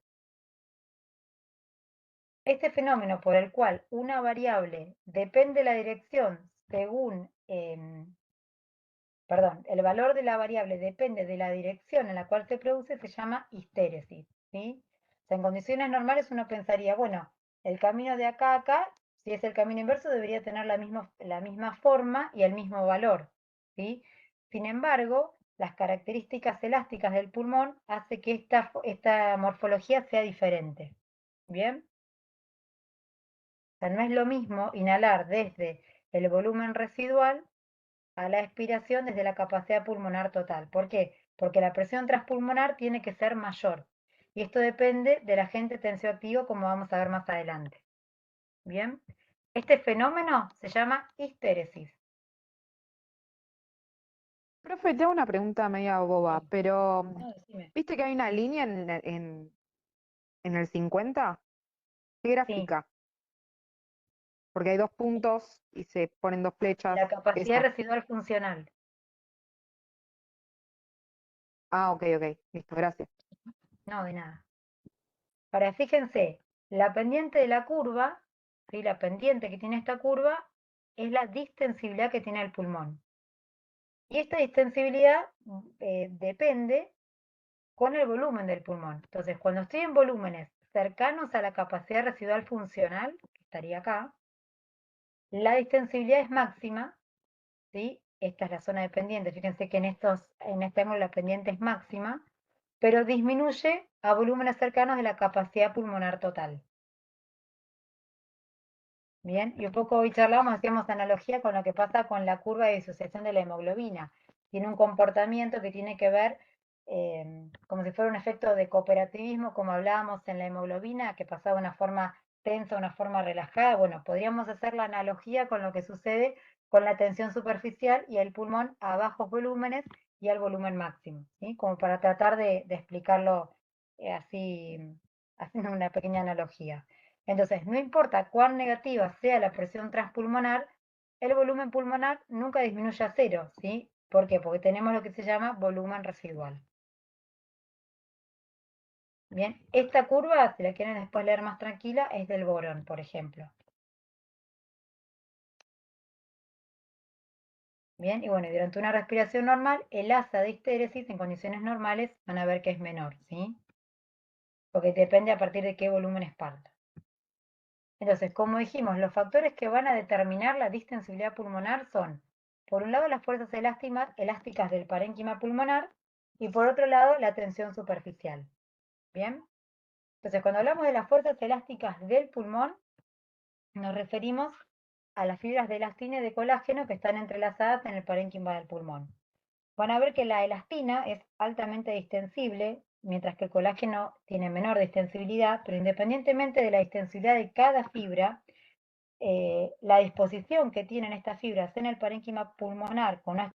Este fenómeno por el cual una variable depende de la dirección según, el valor de la variable depende de la dirección en la cual se produce, se llama histéresis, ¿sí? O sea, en condiciones normales uno pensaría, bueno, el camino de acá a acá, si es el camino inverso, debería tener la misma forma y el mismo valor, ¿sí? Sin embargo, las características elásticas del pulmón hacen que esta morfología sea diferente, ¿bien? O sea, no es lo mismo inhalar desde el volumen residual a la expiración desde la capacidad pulmonar total. ¿Por qué? Porque la presión transpulmonar tiene que ser mayor. Y esto depende del agente tensioactivo, como vamos a ver más adelante. ¿Bien? Este fenómeno se llama histéresis. Profe, te hago una pregunta media boba, Sí. pero No, decime. ¿viste que hay una línea en el 50? ¿Qué Sí, gráfica? Porque hay dos puntos y se ponen dos flechas. la capacidad Esa. residual funcional. Ah, ok, listo, gracias. No, de nada. Ahora, fíjense, la pendiente de la curva, ¿sí? La pendiente que tiene esta curva es la distensibilidad que tiene el pulmón. Y esta distensibilidad depende con el volumen del pulmón. Entonces, cuando estoy en volúmenes cercanos a la capacidad residual funcional, que estaría acá, la distensibilidad es máxima, ¿sí? Esta es la zona de pendiente. Fíjense que en este ángulo la pendiente es máxima, pero disminuye a volúmenes cercanos de la capacidad pulmonar total. Bien, y un poco hoy charlamos, hacíamos analogía con lo que pasa con la curva de disociación de la hemoglobina. Tiene un comportamiento que tiene que ver como si fuera un efecto de cooperativismo, como hablábamos en la hemoglobina, que pasaba de una forma tensa a una forma relajada. Bueno, podríamos hacer la analogía con lo que sucede con la tensión superficial y el pulmón a bajos volúmenes y al volumen máximo, ¿sí? Como para tratar de explicarlo así, haciendo una pequeña analogía. Entonces, no importa cuán negativa sea la presión transpulmonar, el volumen pulmonar nunca disminuye a cero, ¿sí? ¿Por qué? Porque tenemos lo que se llama volumen residual. Bien, esta curva, si la quieren después leer más tranquila, es del borón, por ejemplo. Bien, y bueno, durante una respiración normal, el asa de histéresis en condiciones normales van a ver que es menor, ¿sí? Porque depende a partir de qué volumen parta. Entonces, como dijimos, los factores que van a determinar la distensibilidad pulmonar son, por un lado, las fuerzas elásticas del parénquima pulmonar y por otro lado, la tensión superficial. ¿Bien? Entonces, cuando hablamos de las fuerzas elásticas del pulmón, nos referimos a las fibras de elastina y de colágeno que están entrelazadas en el parénquima del pulmón. Van a ver que la elastina es altamente distensible, mientras que el colágeno tiene menor distensibilidad, pero independientemente de la distensibilidad de cada fibra, la disposición que tienen estas fibras en el parénquima pulmonar con una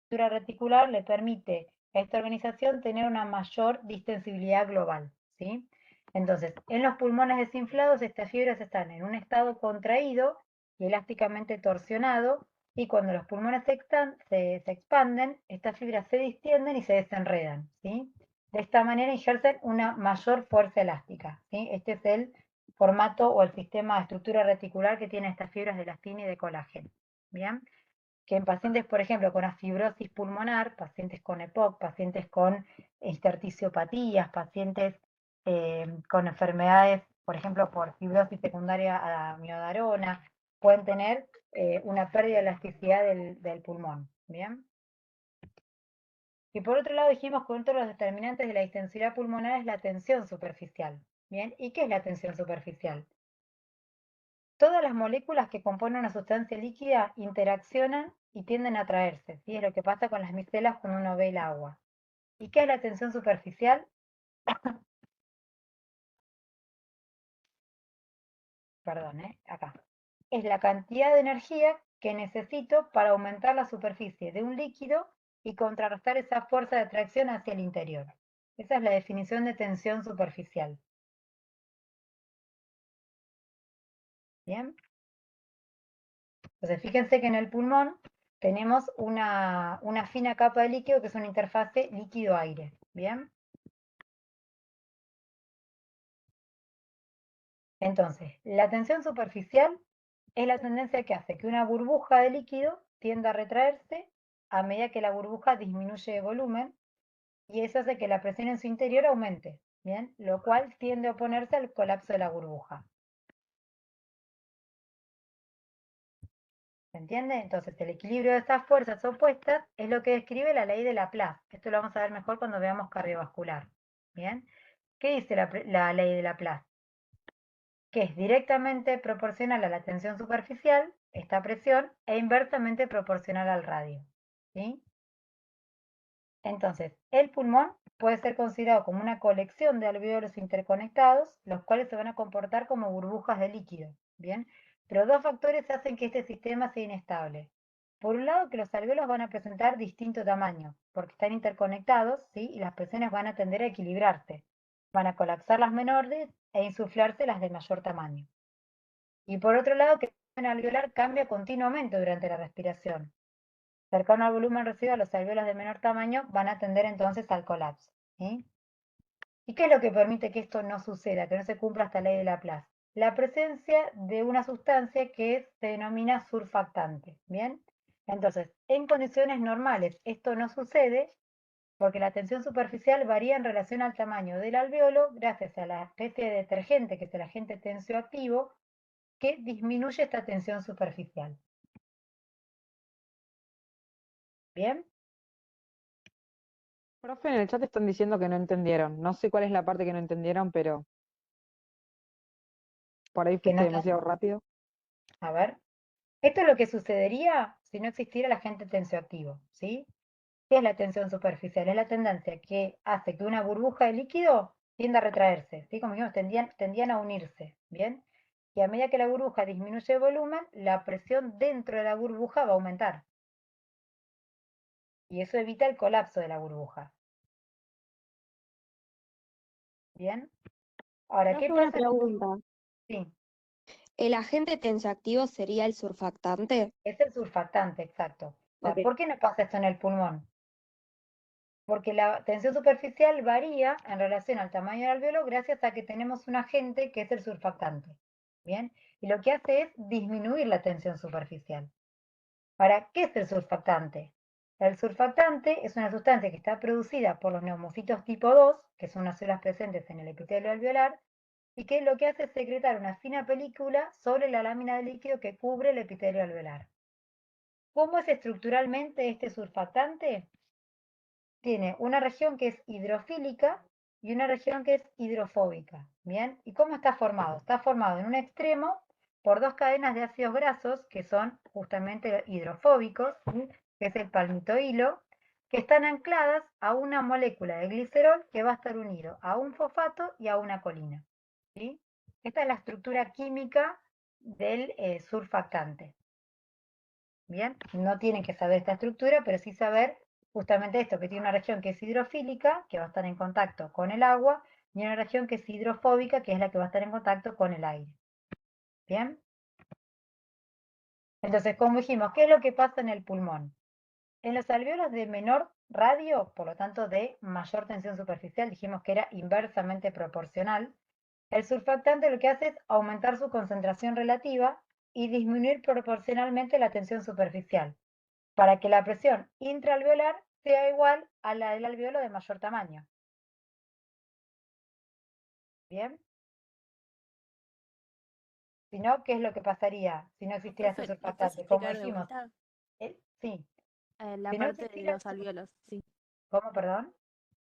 estructura reticular le permite a esta organización tener una mayor distensibilidad global, ¿sí? Entonces, en los pulmones desinflados, estas fibras están en un estado contraído y elásticamente torsionado, y cuando los pulmones se expanden, estas fibras se distienden y se desenredan, ¿sí? De esta manera ejercen una mayor fuerza elástica, ¿sí? Este es el formato o el sistema de estructura reticular que tiene estas fibras de elastina y de colágeno. Bien, que en pacientes, por ejemplo, con afibrosis pulmonar, pacientes con EPOC, pacientes con esterticiopatías, pacientes con enfermedades, por ejemplo, por fibrosis secundaria a miodarona, pueden tener una pérdida de elasticidad del pulmón. Bien. Y por otro lado dijimos que uno de los determinantes de la distensibilidad pulmonar es la tensión superficial. Bien, ¿y qué es la tensión superficial? Todas las moléculas que componen una sustancia líquida interaccionan y tienden a atraerse, ¿sí? Es lo que pasa con las micelas cuando uno ve el agua. ¿Y qué es la tensión superficial? Perdón, acá. Es la cantidad de energía que necesito para aumentar la superficie de un líquido y contrarrestar esa fuerza de atracción hacia el interior. Esa es la definición de tensión superficial. ¿Bien? Entonces, fíjense que en el pulmón tenemos una fina capa de líquido que es una interfase líquido-aire. ¿Bien? Entonces, la tensión superficial es la tendencia que hace que una burbuja de líquido tienda a retraerse a medida que la burbuja disminuye de volumen y eso hace que la presión en su interior aumente, ¿bien? Lo cual tiende a oponerse al colapso de la burbuja. ¿Se entiende? Entonces, el equilibrio de estas fuerzas opuestas es lo que describe la ley de Laplace. Esto lo vamos a ver mejor cuando veamos cardiovascular. ¿Bien? ¿Qué dice la ley de Laplace? Que es directamente proporcional a la tensión superficial, esta presión, e inversamente proporcional al radio. ¿Sí? Entonces, el pulmón puede ser considerado como una colección de alvéolos interconectados, los cuales se van a comportar como burbujas de líquido, ¿bien? Pero dos factores hacen que este sistema sea inestable. Por un lado, que los alvéolos van a presentar distinto tamaño, porque están interconectados, ¿sí? Y las presiones van a tender a equilibrarse. Van a colapsar las menores e insuflarse las de mayor tamaño. Y por otro lado, que el volumen alveolar cambia continuamente durante la respiración. Cercano al volumen residual, los alvéolos de menor tamaño van a tender entonces al colapso. ¿Sí? ¿Y qué es lo que permite que esto no suceda, que no se cumpla esta ley de Laplace? La presencia de una sustancia que se denomina surfactante. ¿Bien? Entonces, en condiciones normales esto no sucede porque la tensión superficial varía en relación al tamaño del alvéolo gracias a la especie de detergente, que es el agente tensioactivo, que disminuye esta tensión superficial. ¿Bien? Profe, en el chat están diciendo que no entendieron. No sé cuál es la parte que no entendieron, pero por ahí Que fuiste no, demasiado rápido. a ver. Esto es lo que sucedería si no existiera el agente tensioactivo, ¿sí? ¿Qué es la tensión superficial? Es la tendencia que hace que una burbuja de líquido tienda a retraerse, ¿sí? Como dijimos, tendían a unirse, ¿bien? Y a medida que la burbuja disminuye de volumen, la presión dentro de la burbuja va a aumentar. Y eso evita el colapso de la burbuja. ¿Bien? Ahora, ¿qué Profe, una pasa? pregunta. Sí, ¿El agente tensioactivo sería el surfactante? es el surfactante, exacto. O sea, Ok. ¿por qué no pasa esto en el pulmón? Porque la tensión superficial varía en relación al tamaño del alvéolo gracias a que tenemos un agente que es el surfactante. ¿Bien? Y lo que hace es disminuir la tensión superficial. Ahora, ¿qué es el surfactante? El surfactante es una sustancia que está producida por los neumocitos tipo 2, que son unas células presentes en el epitelio alveolar, y que lo que hace es secretar una fina película sobre la lámina de líquido que cubre el epitelio alveolar. ¿Cómo es estructuralmente este surfactante? Tiene una región que es hidrofílica y una región que es hidrofóbica. ¿Bien? ¿Y cómo está formado? Está formado en un extremo por dos cadenas de ácidos grasos que son justamente hidrofóbicos, ¿sí? Que es el palmitoilo, que están ancladas a una molécula de glicerol que va a estar unido a un fosfato y a una colina. ¿Sí? Esta es la estructura química del surfactante. Bien, no tienen que saber esta estructura, pero sí saber justamente esto, que tiene una región que es hidrofílica, que va a estar en contacto con el agua, y una región que es hidrofóbica, que es la que va a estar en contacto con el aire. Bien. Entonces, como dijimos, ¿qué es lo que pasa en el pulmón? En los alvéolos de menor radio, por lo tanto de mayor tensión superficial, dijimos que era inversamente proporcional, el surfactante lo que hace es aumentar su concentración relativa y disminuir proporcionalmente la tensión superficial, para que la presión intraalveolar sea igual a la del alvéolo de mayor tamaño. ¿Bien? Si no, ¿qué es lo que pasaría si no existiera este Profe, ¿lo puedes surfactante? Como explicar de dijimos, vuelta? sí, La si no parte de existiera... los alvéolos, sí. ¿Cómo, perdón?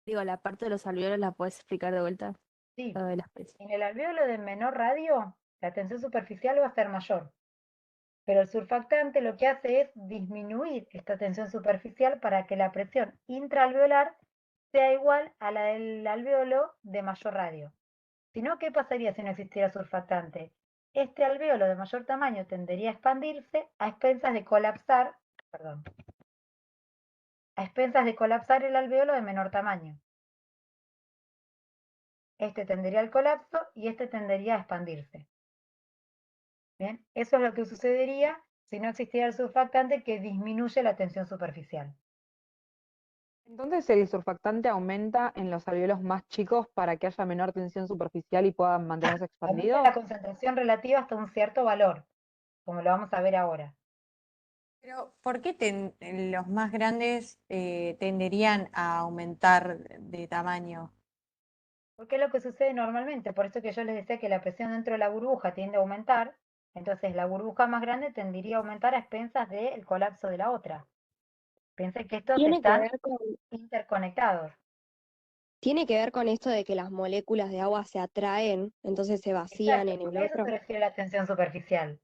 Digo, la parte de los alvéolos la puedes explicar de vuelta. Sí, Lo de las presiones. en el alvéolo de menor radio, la tensión superficial va a ser mayor. Pero el surfactante lo que hace es disminuir esta tensión superficial para que la presión intraalveolar sea igual a la del alvéolo de mayor radio. Si no, ¿qué pasaría si no existiera surfactante? Este alvéolo de mayor tamaño tendería a expandirse a expensas de colapsar, perdón, a expensas de colapsar el alvéolo de menor tamaño. Este tendería al colapso y este tendería a expandirse. Bien, eso es lo que sucedería si no existiera el surfactante que disminuye la tensión superficial. Entonces el surfactante aumenta en los alvéolos más chicos para que haya menor tensión superficial y puedan mantenerse Aumenta expandidos. la concentración relativa hasta un cierto valor, como lo vamos a ver ahora. Pero, ¿por qué los más grandes tenderían a aumentar de tamaño? Porque es lo que sucede normalmente, por eso que yo les decía que la presión dentro de la burbuja tiende a aumentar, entonces la burbuja más grande tendería a aumentar a expensas del colapso de la otra. Piensen que estos Tiene que están ver con, interconectados. tiene que ver con esto de que las moléculas de agua se atraen, entonces se vacían Exacto, en el a eso se otro. refiere la tensión superficial.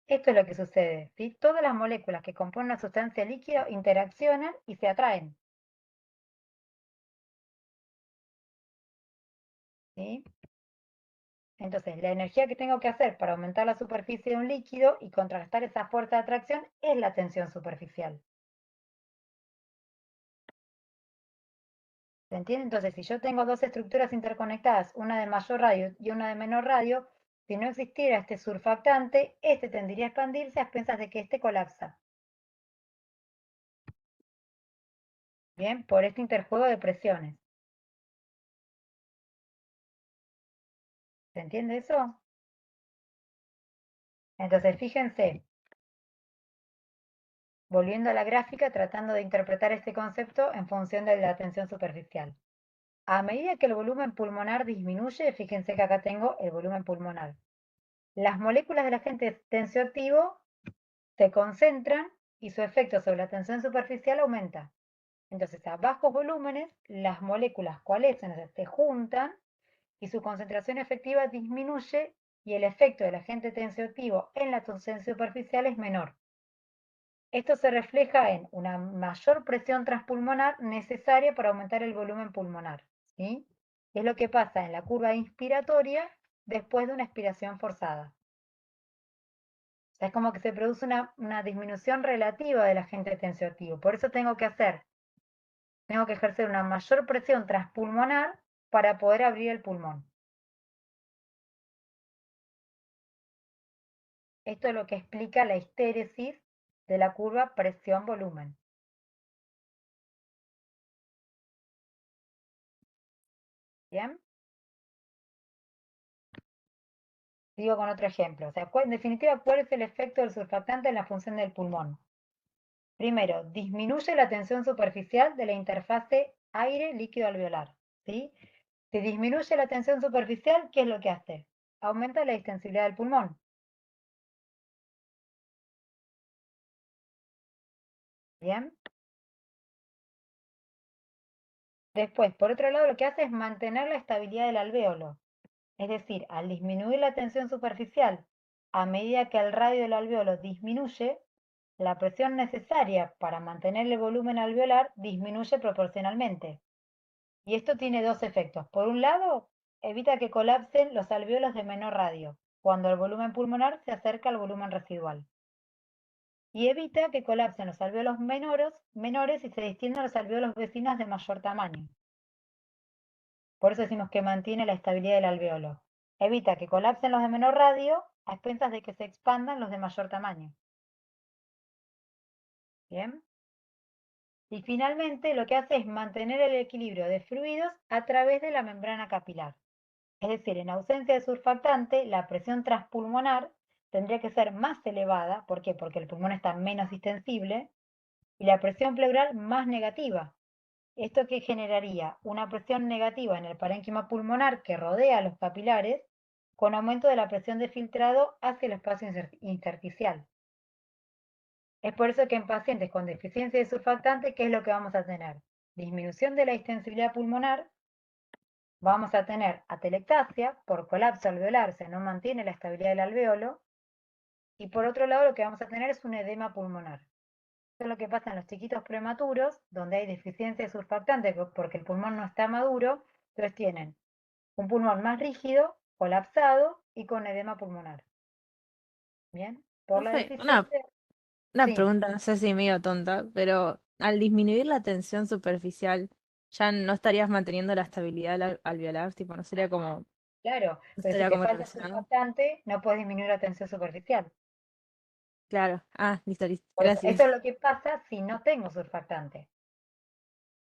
Esto es lo que sucede, ¿sí? Todas las moléculas que componen una sustancia líquida interaccionan y se atraen, ¿sí? Entonces, la energía que tengo que hacer para aumentar la superficie de un líquido y contrarrestar esa fuerza de atracción es la tensión superficial. ¿Se entiende? Entonces, si yo tengo dos estructuras interconectadas, una de mayor radio y una de menor radio, si no existiera este surfactante, este tendería a expandirse a expensas de que este colapsa. Bien, por este interjuego de presiones. ¿Se entiende eso? Entonces, fíjense, volviendo a la gráfica, tratando de interpretar este concepto en función de la tensión superficial. A medida que el volumen pulmonar disminuye, fíjense que acá tengo el volumen pulmonar. Las moléculas del agente tensioactivo se concentran y su efecto sobre la tensión superficial aumenta. Entonces, a bajos volúmenes, las moléculas coalescen, se juntan y su concentración efectiva disminuye y el efecto del agente tensioactivo en la tensión superficial es menor. Esto se refleja en una mayor presión transpulmonar necesaria para aumentar el volumen pulmonar, ¿sí? Es lo que pasa en la curva inspiratoria después de una expiración forzada. O sea, es como que se produce una disminución relativa del agente tensioactivo. Por eso tengo que ejercer una mayor presión transpulmonar para poder abrir el pulmón. Esto es lo que explica la histéresis de la curva presión-volumen. ¿Bien? Sigo con otro ejemplo. O sea, en definitiva, ¿cuál es el efecto del surfactante en la función del pulmón? Primero, disminuye la tensión superficial de la interfase aire-líquido alveolar. ¿Sí? Si disminuye la tensión superficial, ¿qué es lo que hace? Aumenta la distensibilidad del pulmón. ¿Bien? Después, por otro lado, lo que hace es mantener la estabilidad del alvéolo. Es decir, al disminuir la tensión superficial, a medida que el radio del alvéolo disminuye, la presión necesaria para mantener el volumen alveolar disminuye proporcionalmente. Y esto tiene dos efectos. Por un lado, evita que colapsen los alvéolos de menor radio, cuando el volumen pulmonar se acerca al volumen residual. Y evita que colapsen los alvéolos menores y se distiendan los alvéolos vecinos de mayor tamaño. Por eso decimos que mantiene la estabilidad del alvéolo. Evita que colapsen los de menor radio a expensas de que se expandan los de mayor tamaño. ¿Bien? Y finalmente lo que hace es mantener el equilibrio de fluidos a través de la membrana capilar. Es decir, en ausencia de surfactante, la presión transpulmonar tendría que ser más elevada. ¿Por qué? Porque el pulmón está menos distensible y la presión pleural más negativa. ¿Esto qué generaría? Una presión negativa en el parénquima pulmonar que rodea los capilares, con aumento de la presión de filtrado hacia el espacio intersticial. Es por eso que en pacientes con deficiencia de surfactante, ¿qué es lo que vamos a tener? Disminución de la distensibilidad pulmonar, vamos a tener atelectasia por colapso alveolar, se no mantiene la estabilidad del alvéolo, y por otro lado lo que vamos a tener es un edema pulmonar. Eso es lo que pasa en los chiquitos prematuros, donde hay deficiencia de surfactante porque el pulmón no está maduro, entonces tienen un pulmón más rígido, colapsado y con edema pulmonar. ¿Bien? Por la Profe, deficiencia, una sí, pregunta, no sé si medio tonta, pero al disminuir la tensión superficial, ¿ya no estarías manteniendo la estabilidad alveolar? Tipo, no sería como, claro, no pero si estaría te como falta relacionado. surfactante, no puedes disminuir la tensión superficial. Claro. Ah, listo, listo. Por eso Gracias. es lo que pasa si no tengo surfactante.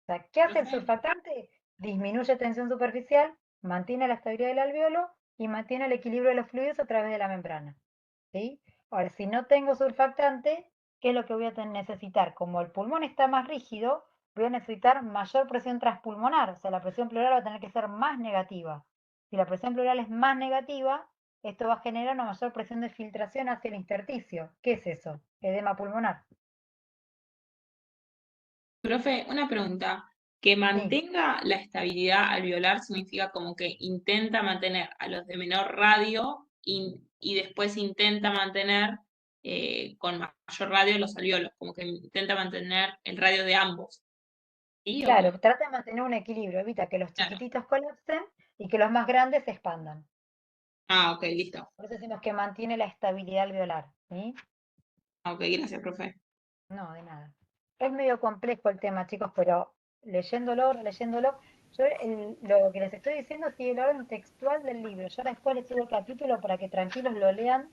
O sea, ¿qué hace el Profe, surfactante? Disminuye tensión superficial, mantiene la estabilidad del alveolo y mantiene el equilibrio de los fluidos a través de la membrana. ¿Sí? Ahora, si no tengo surfactante, ¿qué es lo que voy a necesitar? Como el pulmón está más rígido, voy a necesitar mayor presión transpulmonar, o sea, la presión pleural va a tener que ser más negativa. Si la presión pleural es más negativa, esto va a generar una mayor presión de filtración hacia el intersticio. ¿Qué es eso? Edema pulmonar. profe, una pregunta. Que Sí, mantenga la estabilidad alveolar significa como que intenta mantener a los de menor radio y después intenta mantener con mayor radio los alveolos, como que intenta mantener el radio de ambos. ¿Sí o claro, cómo? trata de mantener un equilibrio, evita que los Claro. chiquititos colapsen y que los más grandes se expandan. Ah, ok, listo. Por eso decimos que mantiene la estabilidad alveolar. ¿Sí? Ah, ok, gracias, profe. No, de nada. Es medio complejo el tema, chicos, pero leyéndolo, yo lo que les estoy diciendo sigue el orden textual del libro. Yo después les subo el capítulo para que tranquilos lo lean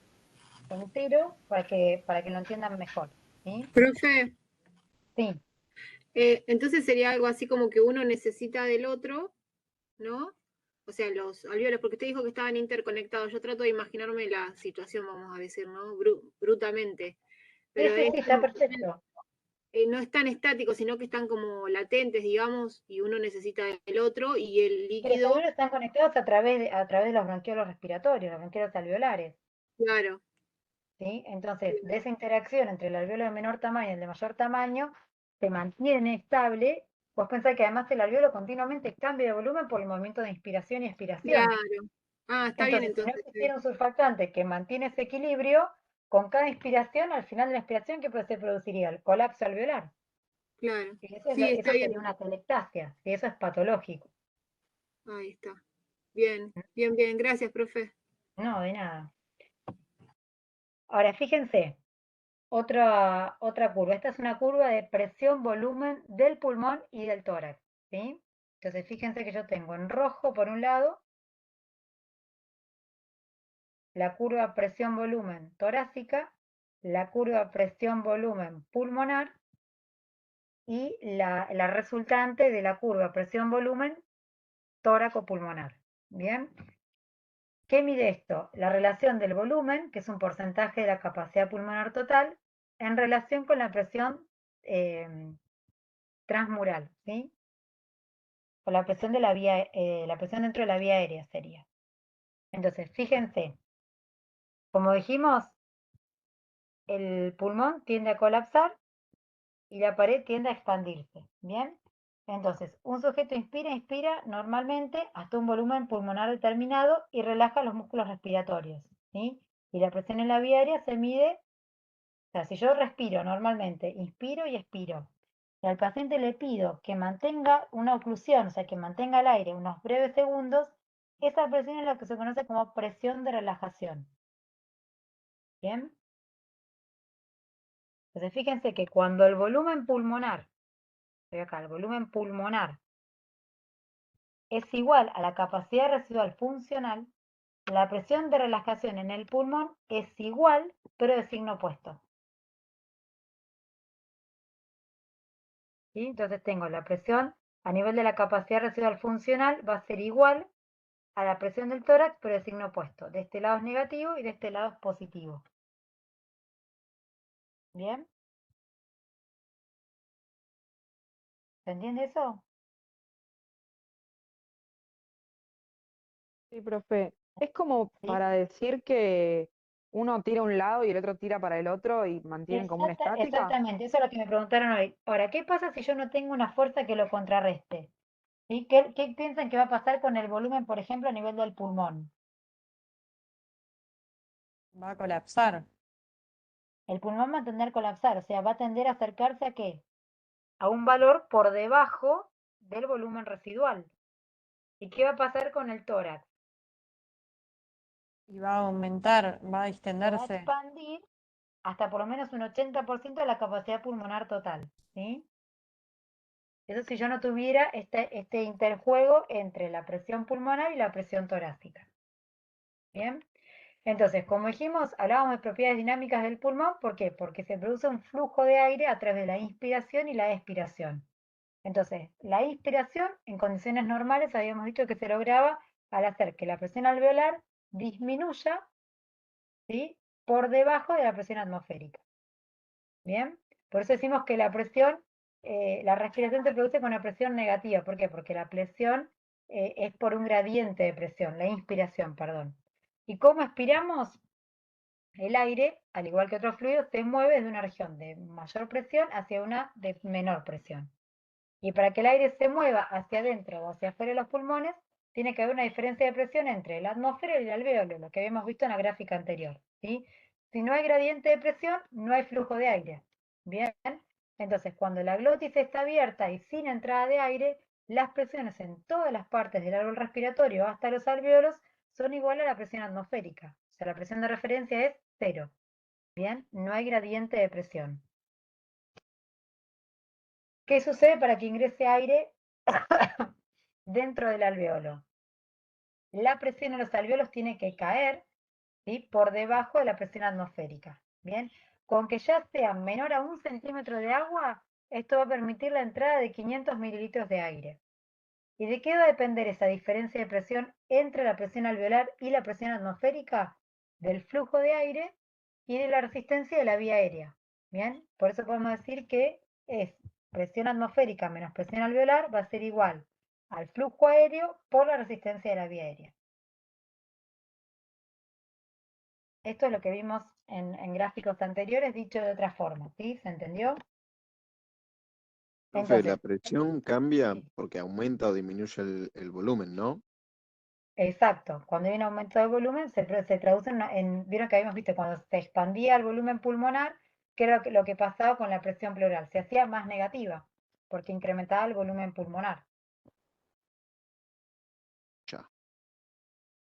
entero, para que lo entiendan mejor. ¿Sí? Profe, Sí, entonces sería algo así como que uno necesita del otro, ¿no? O sea, los alveolos, porque usted dijo que estaban interconectados. Yo trato de imaginarme la situación, vamos a decir, ¿no? Brutamente. sí, Pero sí, es sí, está como perfecto. no están estáticos, sino que están como latentes, digamos, y uno necesita del otro, y el Que los líquido, alveolos están conectados a través de los bronquiolos respiratorios, los bronquiolos alveolares. claro, ¿Sí? Entonces, de esa interacción entre el alveolo de menor tamaño y el de mayor tamaño, se mantiene estable. Vos pensás que además el alveolo continuamente cambia de volumen por el movimiento de inspiración y expiración. claro. Ah, está bien Entonces, si no entonces. existiera un surfactante que mantiene ese equilibrio, con cada inspiración, al final de la inspiración, ¿qué se produciría? El colapso alveolar. Claro. Y Sí, está eso bien. sería una atelectasia, y eso es patológico. Ahí está. Bien, bien, bien. Gracias, profe. No, de nada. Ahora, fíjense, otra curva. Esta es una curva de presión-volumen del pulmón y del tórax, ¿sí? Entonces, fíjense que yo tengo en rojo, por un lado, la curva presión-volumen torácica, la curva presión-volumen pulmonar y la resultante de la curva presión-volumen tóraco-pulmonar. ¿Bien? ¿Qué mide esto? La relación del volumen, que es un porcentaje de la capacidad pulmonar total, en relación con la presión transmural, ¿sí? O la presión de la presión dentro de la vía aérea sería. Entonces, fíjense, como dijimos, el pulmón tiende a colapsar y la pared tiende a expandirse, ¿bien? Entonces, un sujeto inspira normalmente hasta un volumen pulmonar determinado y relaja los músculos respiratorios, ¿sí? Y la presión en la vía aérea se mide, o sea, si yo respiro normalmente, inspiro y expiro, y al paciente le pido que mantenga una oclusión, o sea, que mantenga el aire unos breves segundos, esa presión es la que se conoce como presión de relajación. ¿Bien? Entonces, fíjense que cuando el volumen pulmonar, estoy acá, el volumen pulmonar es igual a la capacidad residual funcional, la presión de relajación en el pulmón es igual, pero de signo opuesto. ¿Sí? Entonces tengo la presión a nivel de la capacidad residual funcional va a ser igual a la presión del tórax, pero de signo opuesto. De este lado es negativo y de este lado es positivo. ¿Bien? ¿Se entiende eso? Sí, profe. Es como ¿Sí? para decir que uno tira a un lado y el otro tira para el otro y mantienen como una estática. Exactamente, eso es lo que me preguntaron hoy. Ahora, ¿qué pasa si yo no tengo una fuerza que lo contrarreste? ¿Sí? ¿Qué piensan que va a pasar con el volumen, por ejemplo, a nivel del pulmón? Va a colapsar. el pulmón va a tender a colapsar, o sea, va a tender a acercarse ¿a qué? A un valor por debajo del volumen residual. ¿Y qué va a pasar con el tórax? Y va a aumentar, va a Se va a extenderse. expandir hasta por lo menos un 80% de la capacidad pulmonar total, ¿sí? Eso si yo no tuviera este interjuego entre la presión pulmonar y la presión torácica. ¿Bien? Entonces, como dijimos, hablábamos de propiedades dinámicas del pulmón, ¿por qué? Porque se produce un flujo de aire a través de la inspiración y la expiración. Entonces, la inspiración en condiciones normales habíamos dicho que se lograba al hacer que la presión alveolar disminuya, ¿sí?, por debajo de la presión atmosférica. ¿Bien? Por eso decimos que la presión, la respiración se produce con una presión negativa. ¿Por qué? Porque la presión es por un gradiente de presión, la inspiración, perdón. ¿Y cómo expiramos? El aire, al igual que otros fluidos, se mueve desde una región de mayor presión hacia una de menor presión. Y para que el aire se mueva hacia adentro o hacia afuera de los pulmones, tiene que haber una diferencia de presión entre la atmósfera y el alvéolo, lo que habíamos visto en la gráfica anterior, ¿sí? Si no hay gradiente de presión, no hay flujo de aire. Bien, entonces cuando la glotis está abierta y sin entrada de aire, las presiones en todas las partes del árbol respiratorio hasta los alvéolos son iguales a la presión atmosférica. O sea, la presión de referencia es 0. Bien, no hay gradiente de presión. ¿Qué sucede para que ingrese aire dentro del alvéolo? La presión en los alvéolos tiene que caer, ¿sí?, por debajo de la presión atmosférica. Bien, con que ya sea menor a 1 centímetro de agua, esto va a permitir la entrada de 500 mililitros de aire. ¿Y de qué va a depender esa diferencia de presión entre la presión alveolar y la presión atmosférica? Del flujo de aire y de la resistencia de la vía aérea. Bien, por eso podemos decir que es presión atmosférica menos presión alveolar va a ser igual al flujo aéreo por la resistencia de la vía aérea. Esto es lo que vimos en gráficos anteriores, dicho de otra forma, ¿sí? ¿Se entendió? Profe, la Entonces, presión cambia porque aumenta o disminuye el volumen, ¿no? exacto, cuando hay un aumento de volumen se traduce vieron que habíamos visto cuando se expandía el volumen pulmonar, que era lo que pasaba con la presión pleural, se hacía más negativa, porque incrementaba el volumen pulmonar. Ya.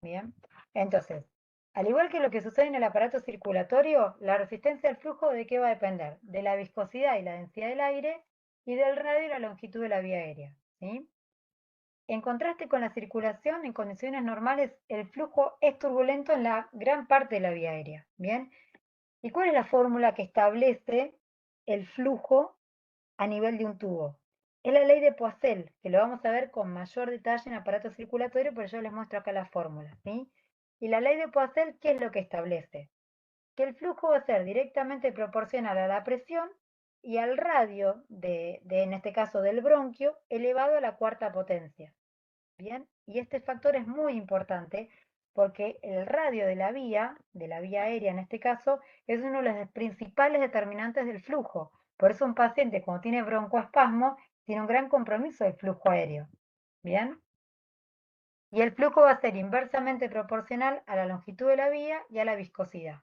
Bien, entonces, al igual que lo que sucede en el aparato circulatorio, la resistencia al flujo ¿de qué va a depender? De la viscosidad y la densidad del aire y del radio y la longitud de la vía aérea, ¿sí? En contraste con la circulación, en condiciones normales, el flujo es turbulento en la gran parte de la vía aérea, ¿bien? ¿Y cuál es la fórmula que establece el flujo a nivel de un tubo? Es la ley de Poiseuille, que lo vamos a ver con mayor detalle en aparato circulatorio, pero yo les muestro acá la fórmula, ¿sí? Y la ley de Poiseuille, ¿qué es lo que establece? Que el flujo va a ser directamente proporcional a la presión y al radio en este caso, del bronquio, elevado a la cuarta potencia. Bien, y este factor es muy importante porque el radio de la vía aérea en este caso, es uno de los principales determinantes del flujo. Por eso un paciente cuando tiene broncoespasmo tiene un gran compromiso del flujo aéreo. Bien, y el flujo va a ser inversamente proporcional a la longitud de la vía y a la viscosidad.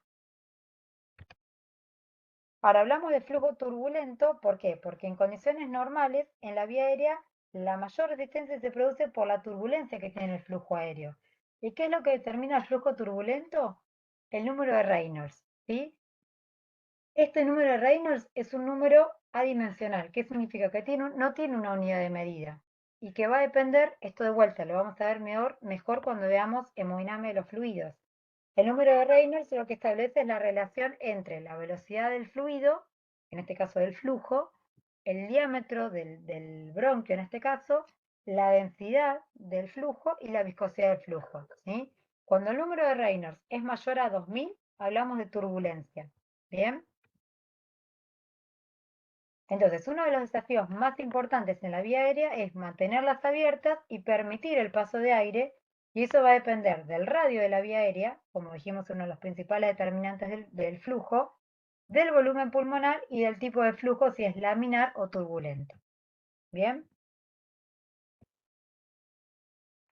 Ahora hablamos de flujo turbulento, ¿por qué? Porque en condiciones normales, en la vía aérea, la mayor resistencia se produce por la turbulencia que tiene el flujo aéreo. ¿Y qué es lo que determina el flujo turbulento? El número de Reynolds, ¿sí? Este número de Reynolds es un número adimensional. ¿Qué significa? Que no tiene una unidad de medida. Y que va a depender, esto de vuelta, lo vamos a ver mejor cuando veamos hemodinamia de los fluidos. El número de Reynolds lo que establece es la relación entre la velocidad del fluido, en este caso del flujo, el diámetro del bronquio en este caso, la densidad del flujo y la viscosidad del flujo, ¿sí? Cuando el número de Reynolds es mayor a 2000, hablamos de turbulencia. ¿Bien? Entonces, uno de los desafíos más importantes en la vía aérea es mantenerlas abiertas y permitir el paso de aire, y eso va a depender del radio de la vía aérea, como dijimos, uno de los principales determinantes del flujo, del volumen pulmonar y del tipo de flujo, si es laminar o turbulento. ¿Bien?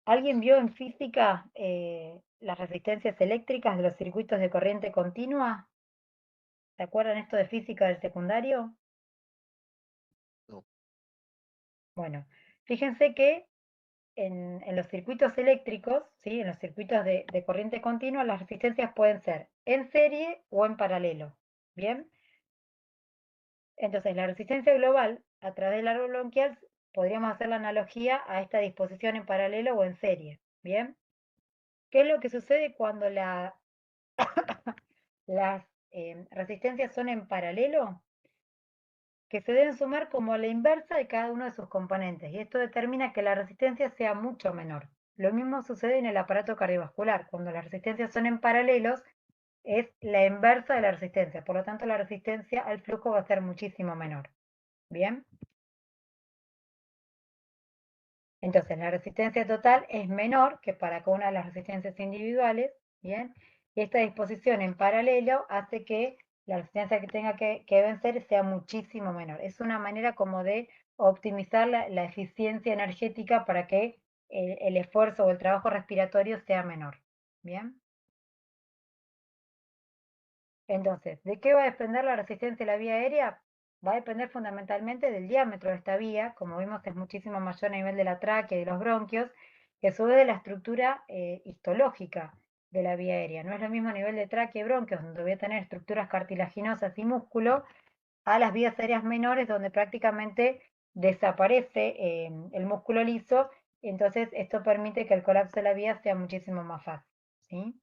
¿Alguien vio en física las resistencias eléctricas de los circuitos de corriente continua? ¿Se acuerdan esto de física del secundario? No. Bueno, fíjense que en los circuitos eléctricos, ¿sí? En los circuitos de corriente continua, las resistencias pueden ser en serie o en paralelo. ¿Bien? Entonces, la resistencia global a través del árbol bronquial podríamos hacer la analogía a esta disposición en paralelo o en serie. ¿Bien? ¿Qué es lo que sucede cuando las resistencias son en paralelo? Que se deben sumar como a la inversa de cada uno de sus componentes, y esto determina que la resistencia sea mucho menor. Lo mismo sucede en el aparato cardiovascular. Cuando las resistencias son en paralelos, es la inversa de la resistencia. Por lo tanto, la resistencia al flujo va a ser muchísimo menor. ¿Bien? Entonces, la resistencia total es menor que para cada una de las resistencias individuales. ¿Bien? Y esta disposición en paralelo hace que la resistencia que tenga que vencer sea muchísimo menor. Es una manera como de optimizar la eficiencia energética para que el esfuerzo o el trabajo respiratorio sea menor. ¿Bien? Entonces, ¿de qué va a depender la resistencia de la vía aérea? Va a depender fundamentalmente del diámetro de esta vía, como vimos es muchísimo mayor a nivel de la tráquea y de los bronquios, que a su vez de la estructura histológica de la vía aérea. No es lo mismo a nivel de tráquea y bronquios, donde voy a tener estructuras cartilaginosas y músculo, a las vías aéreas menores, donde prácticamente desaparece el músculo liso, entonces esto permite que el colapso de la vía sea muchísimo más fácil. ¿Sí?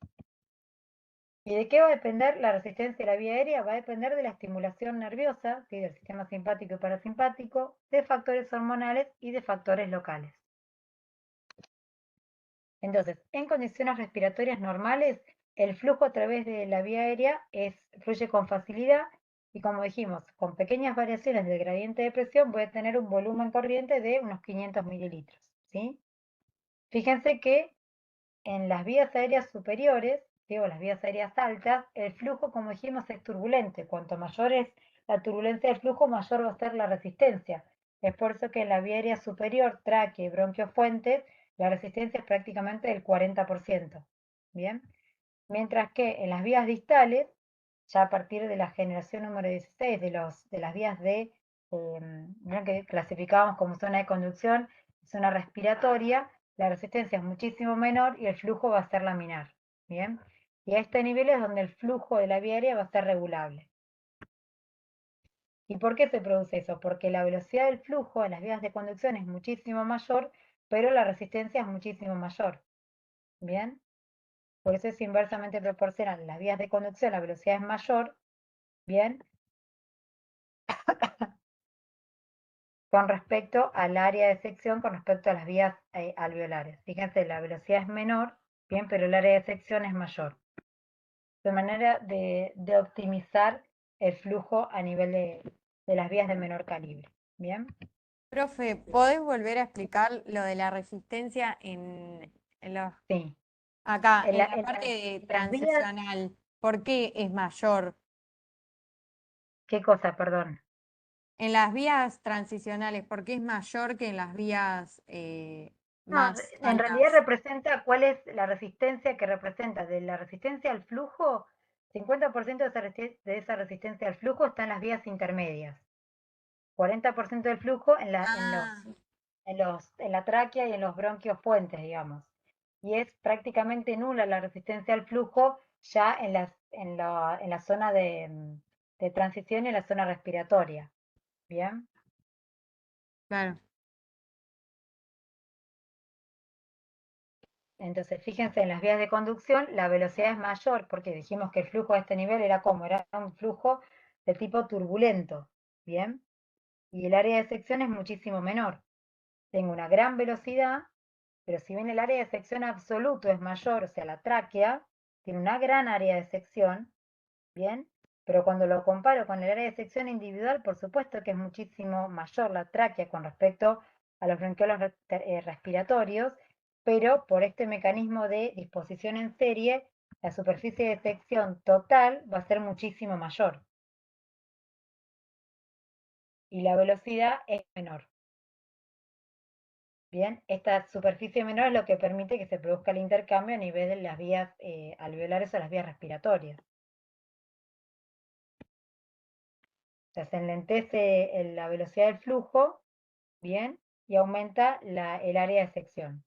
¿Y de qué va a depender la resistencia de la vía aérea? Va a depender de la estimulación nerviosa, ¿sí? Del sistema simpático y parasimpático, de factores hormonales y de factores locales. Entonces, en condiciones respiratorias normales, el flujo a través de la vía aérea fluye con facilidad y, como dijimos, con pequeñas variaciones del gradiente de presión voy a tener un volumen corriente de unos 500 mililitros. ¿Sí? Fíjense que en las vías aéreas superiores, o las vías aéreas altas, el flujo, como dijimos, es turbulente. Cuanto mayor es la turbulencia del flujo, mayor va a ser la resistencia. Es por eso que en la vía aérea superior, tráquea y bronquiofuentes, la resistencia es prácticamente del 40%. ¿Bien? Mientras que en las vías distales, ya a partir de la generación número 16 de las vías que clasificábamos como zona de conducción, zona respiratoria, la resistencia es muchísimo menor y el flujo va a ser laminar. ¿Bien? Y a este nivel es donde el flujo de la vía aérea va a ser regulable. ¿Y por qué se produce eso? Porque la velocidad del flujo en las vías de conducción es muchísimo mayor, pero la resistencia es muchísimo mayor. ¿Bien? Por eso es inversamente proporcional. En las vías de conducción la velocidad es mayor, ¿bien? Con respecto al área de sección, con respecto a las vías alveolares. Fíjense, la velocidad es menor, bien, pero el área de sección es mayor. De manera de optimizar el flujo a nivel de las vías de menor calibre, ¿bien? Profe, ¿podés volver a explicar lo de la resistencia en los, Sí. acá, En en la- la en parte las- de en las vías, transicional? ¿Por qué es mayor? ¿qué cosa, perdón? En las vías transicionales, ¿por qué es mayor que en las vías No, más en realidad altas? representa cuál es la resistencia que representa. De la resistencia al flujo, 50% de esa resistencia al flujo está en las vías intermedias. 40% del flujo en Ah, la tráquea y en los bronquios fuentes, digamos. Y es prácticamente nula la resistencia al flujo ya en la zona de transición y en la zona respiratoria. ¿Bien? claro. Entonces, fíjense, en las vías de conducción la velocidad es mayor, porque dijimos que el flujo a este nivel era como, era un flujo de tipo turbulento, ¿bien? Y el área de sección es muchísimo menor. Tengo una gran velocidad, pero si bien el área de sección absoluto es mayor, o sea, la tráquea tiene una gran área de sección, ¿bien? Pero cuando lo comparo con el área de sección individual, por supuesto que es muchísimo mayor la tráquea con respecto a los bronquiolos respiratorios, pero por este mecanismo de disposición en serie, la superficie de sección total va a ser muchísimo mayor. Y la velocidad es menor. Bien, esta superficie menor es lo que permite que se produzca el intercambio a nivel de las vías alveolares o las vías respiratorias. O sea, se enlentece la velocidad del flujo, ¿bien? Y aumenta el área de sección.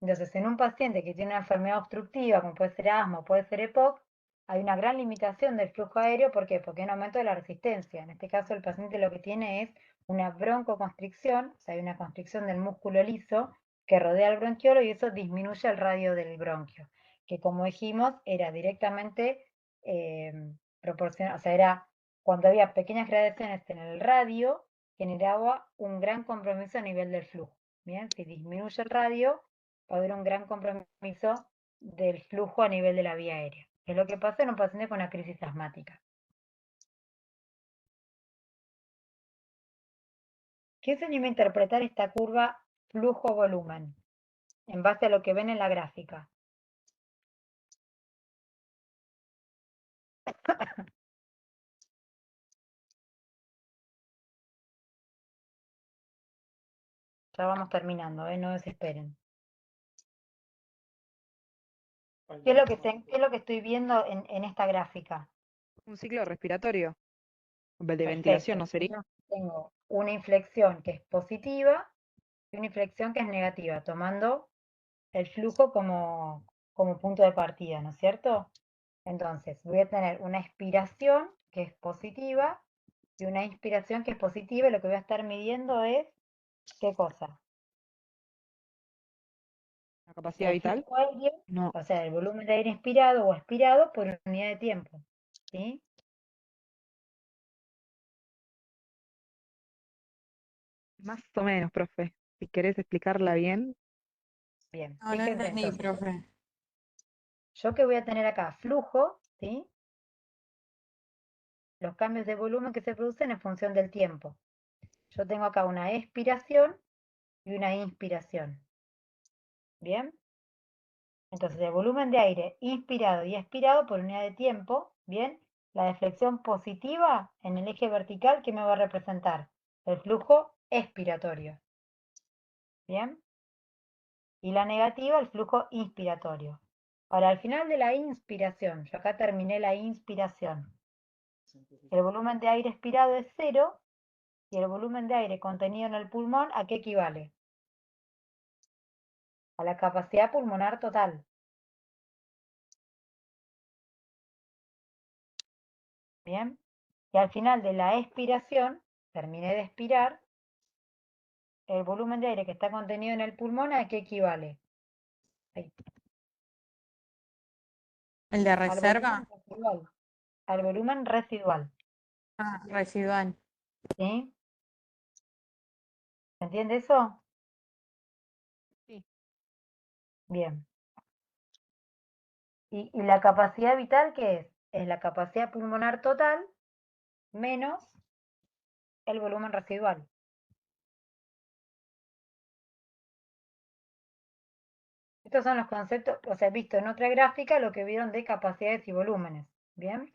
Entonces, en un paciente que tiene una enfermedad obstructiva, como puede ser asma o puede ser EPOC, hay una gran limitación del flujo aéreo. ¿Por qué? Porque hay un aumento de la resistencia. En este caso, el paciente lo que tiene es una broncoconstricción, o sea, hay una constricción del músculo liso que rodea el bronquiolo y eso disminuye el radio del bronquio, que como dijimos, era directamente proporcional, o sea, era cuando había pequeñas gradaciones en el radio, generaba un gran compromiso a nivel del flujo. Bien, si disminuye el radio, va a haber un gran compromiso del flujo a nivel de la vía aérea. Es lo que pasa en un paciente con una crisis asmática. ¿Qué se anima a interpretar esta curva flujo-volumen en base a lo que ven en la gráfica? Ya vamos terminando, no desesperen. ¿Qué es lo que estoy viendo en esta gráfica? Un ciclo respiratorio. De ventilación, Perfecto. ¿no sería? Tengo una inflexión que es positiva y una inflexión que es negativa, tomando el flujo como punto de partida, ¿no es cierto? Entonces, voy a tener una expiración que es positiva y una inspiración que es positiva, y lo que voy a estar midiendo es, ¿qué cosa? ¿La capacidad El vital? flujo aéreo, No. o sea, el volumen de aire inspirado o expirado por unidad de tiempo, ¿sí? Más o menos, profe. Si querés explicarla bien. Bien, No, no fíjense entendí, entonces, profe. yo que voy a tener acá flujo, ¿sí? Los cambios de volumen que se producen en función del tiempo. Yo tengo acá una expiración y una inspiración. ¿Bien? Entonces, el volumen de aire inspirado y expirado por unidad de tiempo, ¿bien? La deflexión positiva en el eje vertical, ¿qué me va a representar? El flujo expiratorio. ¿Bien? Y la negativa, el flujo inspiratorio. Ahora, al final de la inspiración, yo acá terminé la inspiración. El volumen de aire expirado es 0 y el volumen de aire contenido en el pulmón, ¿a qué equivale? A la capacidad pulmonar total. ¿Bien? Y al final de la expiración, terminé de expirar, el volumen de aire que está contenido en el pulmón, ¿a qué equivale? Ahí. ¿El de Al volumen reserva? residual. Al volumen residual. Ah, residual. ¿Sí? ¿Se entiende eso? Sí. Bien. ¿Y la capacidad vital qué es? Es la capacidad pulmonar total menos el volumen residual. Estos son los conceptos, o sea, visto en otra gráfica lo que vieron de capacidades y volúmenes. ¿Bien?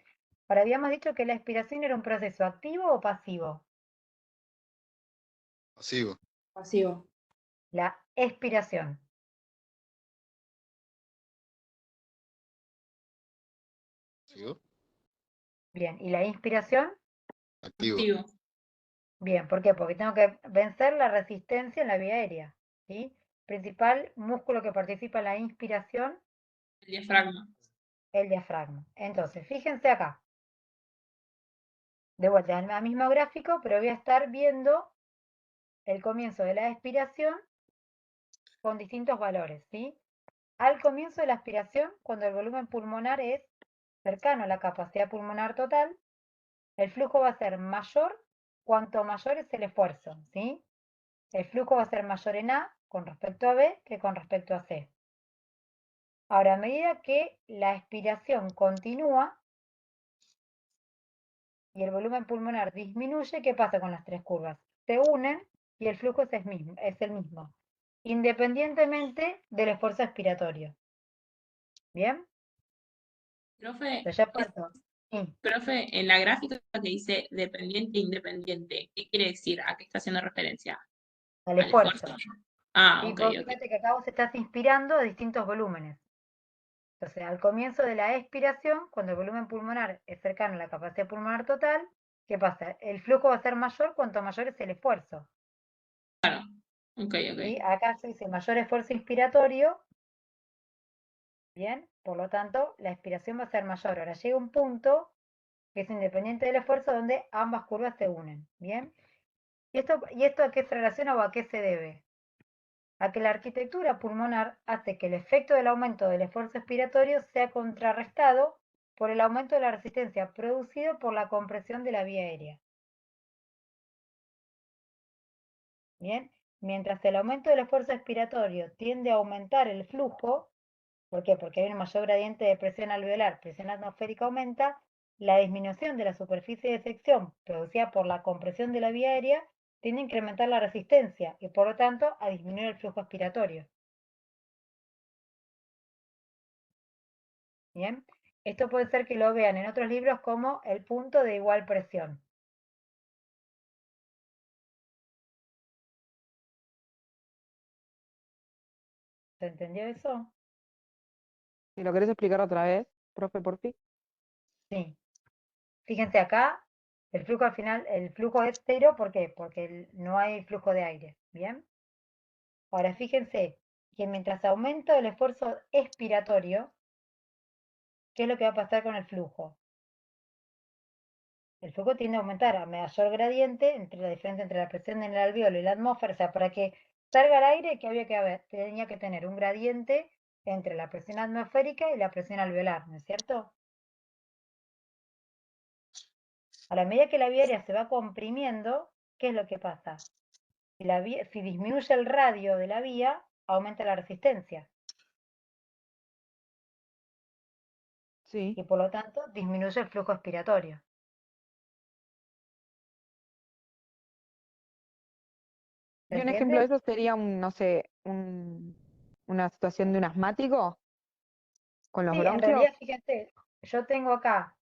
Ahora habíamos dicho que la expiración era un proceso activo o pasivo. Pasivo. Pasivo. La expiración. ¿Pasivo? Bien, ¿y la inspiración? Activo. Activo. Bien, ¿por qué? Porque tengo que vencer la resistencia en la vía aérea. ¿Sí? Principal músculo que participa en la inspiración, El diafragma. el diafragma. Entonces, fíjense acá. De vuelta al mismo gráfico, pero voy a estar viendo el comienzo de la expiración con distintos valores, ¿sí? Al comienzo de la aspiración, cuando el volumen pulmonar es cercano a la capacidad pulmonar total, el flujo va a ser mayor cuanto mayor es el esfuerzo, ¿sí? El flujo va a ser mayor en A con respecto a B que con respecto a C. Ahora, a medida que la expiración continúa y el volumen pulmonar disminuye, ¿qué pasa con las tres curvas? Se unen y el flujo es el mismo, independientemente del esfuerzo expiratorio. ¿Bien? Profe, Entonces ya parto. Sí. profe, en la gráfica que dice dependiente e independiente, ¿qué quiere decir? ¿A qué está haciendo referencia? Al ¿Al esfuerzo. esfuerzo? Ah, Sí, ok, vos ok. fíjate que acá vos estás inspirando a distintos volúmenes. Entonces, al comienzo de la expiración, cuando el volumen pulmonar es cercano a la capacidad pulmonar total, ¿qué pasa? El flujo va a ser mayor cuanto mayor es el esfuerzo. Ok, ¿Sí? ok. Acá se dice mayor esfuerzo inspiratorio, bien, por lo tanto, la expiración va a ser mayor. Ahora llega un punto que es independiente del esfuerzo donde ambas curvas se unen, bien. ¿Y esto a qué se relaciona o a qué se debe? A que la arquitectura pulmonar hace que el efecto del aumento del esfuerzo expiratorio sea contrarrestado por el aumento de la resistencia producido por la compresión de la vía aérea. Bien, mientras el aumento del esfuerzo expiratorio tiende a aumentar el flujo, ¿por qué? Porque hay un mayor gradiente de presión alveolar, presión atmosférica aumenta, la disminución de la superficie de sección producida por la compresión de la vía aérea tiende a incrementar la resistencia y por lo tanto a disminuir el flujo expiratorio. Bien, esto puede ser que lo vean en otros libros como el punto de igual presión. ¿Se entendió eso? Si lo querés explicar otra vez, profe, por fin. Sí. Fíjense acá, el flujo al final, el flujo es cero, ¿por qué? Porque no hay flujo de aire, ¿bien? Ahora fíjense que mientras aumenta el esfuerzo expiratorio, ¿qué es lo que va a pasar con el flujo? El flujo tiende a aumentar a mayor gradiente entre la diferencia entre la presión en el alveolo y la atmósfera, o sea, para que salga el aire, ¿qué había que haber? Tenía que tener un gradiente entre la presión atmosférica y la presión alveolar, ¿no es cierto? A la medida que la vía aérea se va comprimiendo, ¿qué es lo que pasa? Si disminuye el radio de la vía, aumenta la resistencia. Sí. Y por lo tanto disminuye el flujo expiratorio. ¿Se Y un ejemplo de entiende? eso sería no sé, una situación de un asmático con los Sí, en bronquios. realidad, fíjate, yo tengo acá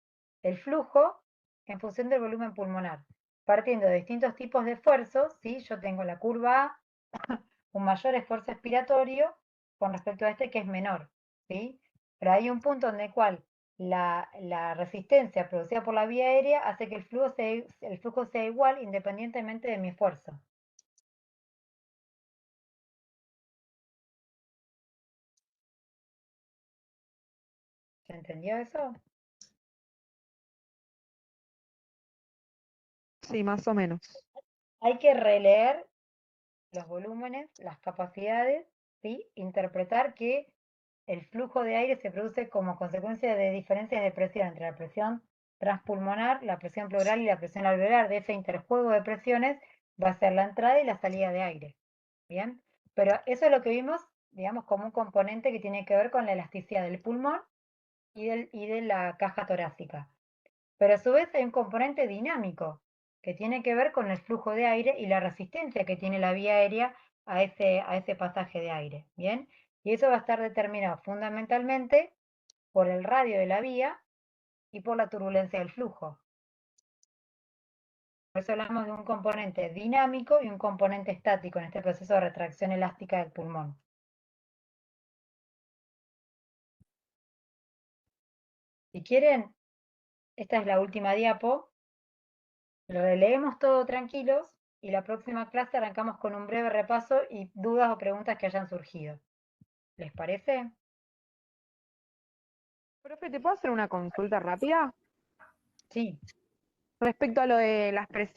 el flujo en función del volumen pulmonar, partiendo de distintos tipos de esfuerzos, ¿sí? Yo tengo la curva A, un mayor esfuerzo expiratorio con respecto a este que es menor, ¿sí? Pero hay un punto en el cual la resistencia producida por la vía aérea hace que el flujo sea igual independientemente de mi esfuerzo. ¿Se entendió eso? Sí, más o menos. Hay que releer los volúmenes, las capacidades, ¿sí? Interpretar que el flujo de aire se produce como consecuencia de diferencias de presión entre la presión transpulmonar, la presión pleural y la presión alveolar. De ese interjuego de presiones va a ser la entrada y la salida de aire. ¿Bien? Pero eso es lo que vimos, digamos, como un componente que tiene que ver con la elasticidad del pulmón y de la caja torácica. Pero a su vez hay un componente dinámico que tiene que ver con el flujo de aire y la resistencia que tiene la vía aérea a ese pasaje de aire. ¿Bien? Y eso va a estar determinado fundamentalmente por el radio de la vía y por la turbulencia del flujo. Por eso hablamos de un componente dinámico y un componente estático en este proceso de retracción elástica del pulmón. Si quieren, esta es la última diapo. Releemos todo tranquilos y la próxima clase arrancamos con un breve repaso y dudas o preguntas que hayan surgido. ¿Les parece? Profe, ¿te puedo hacer una consulta rápida? Sí. Respecto a lo de las presiones.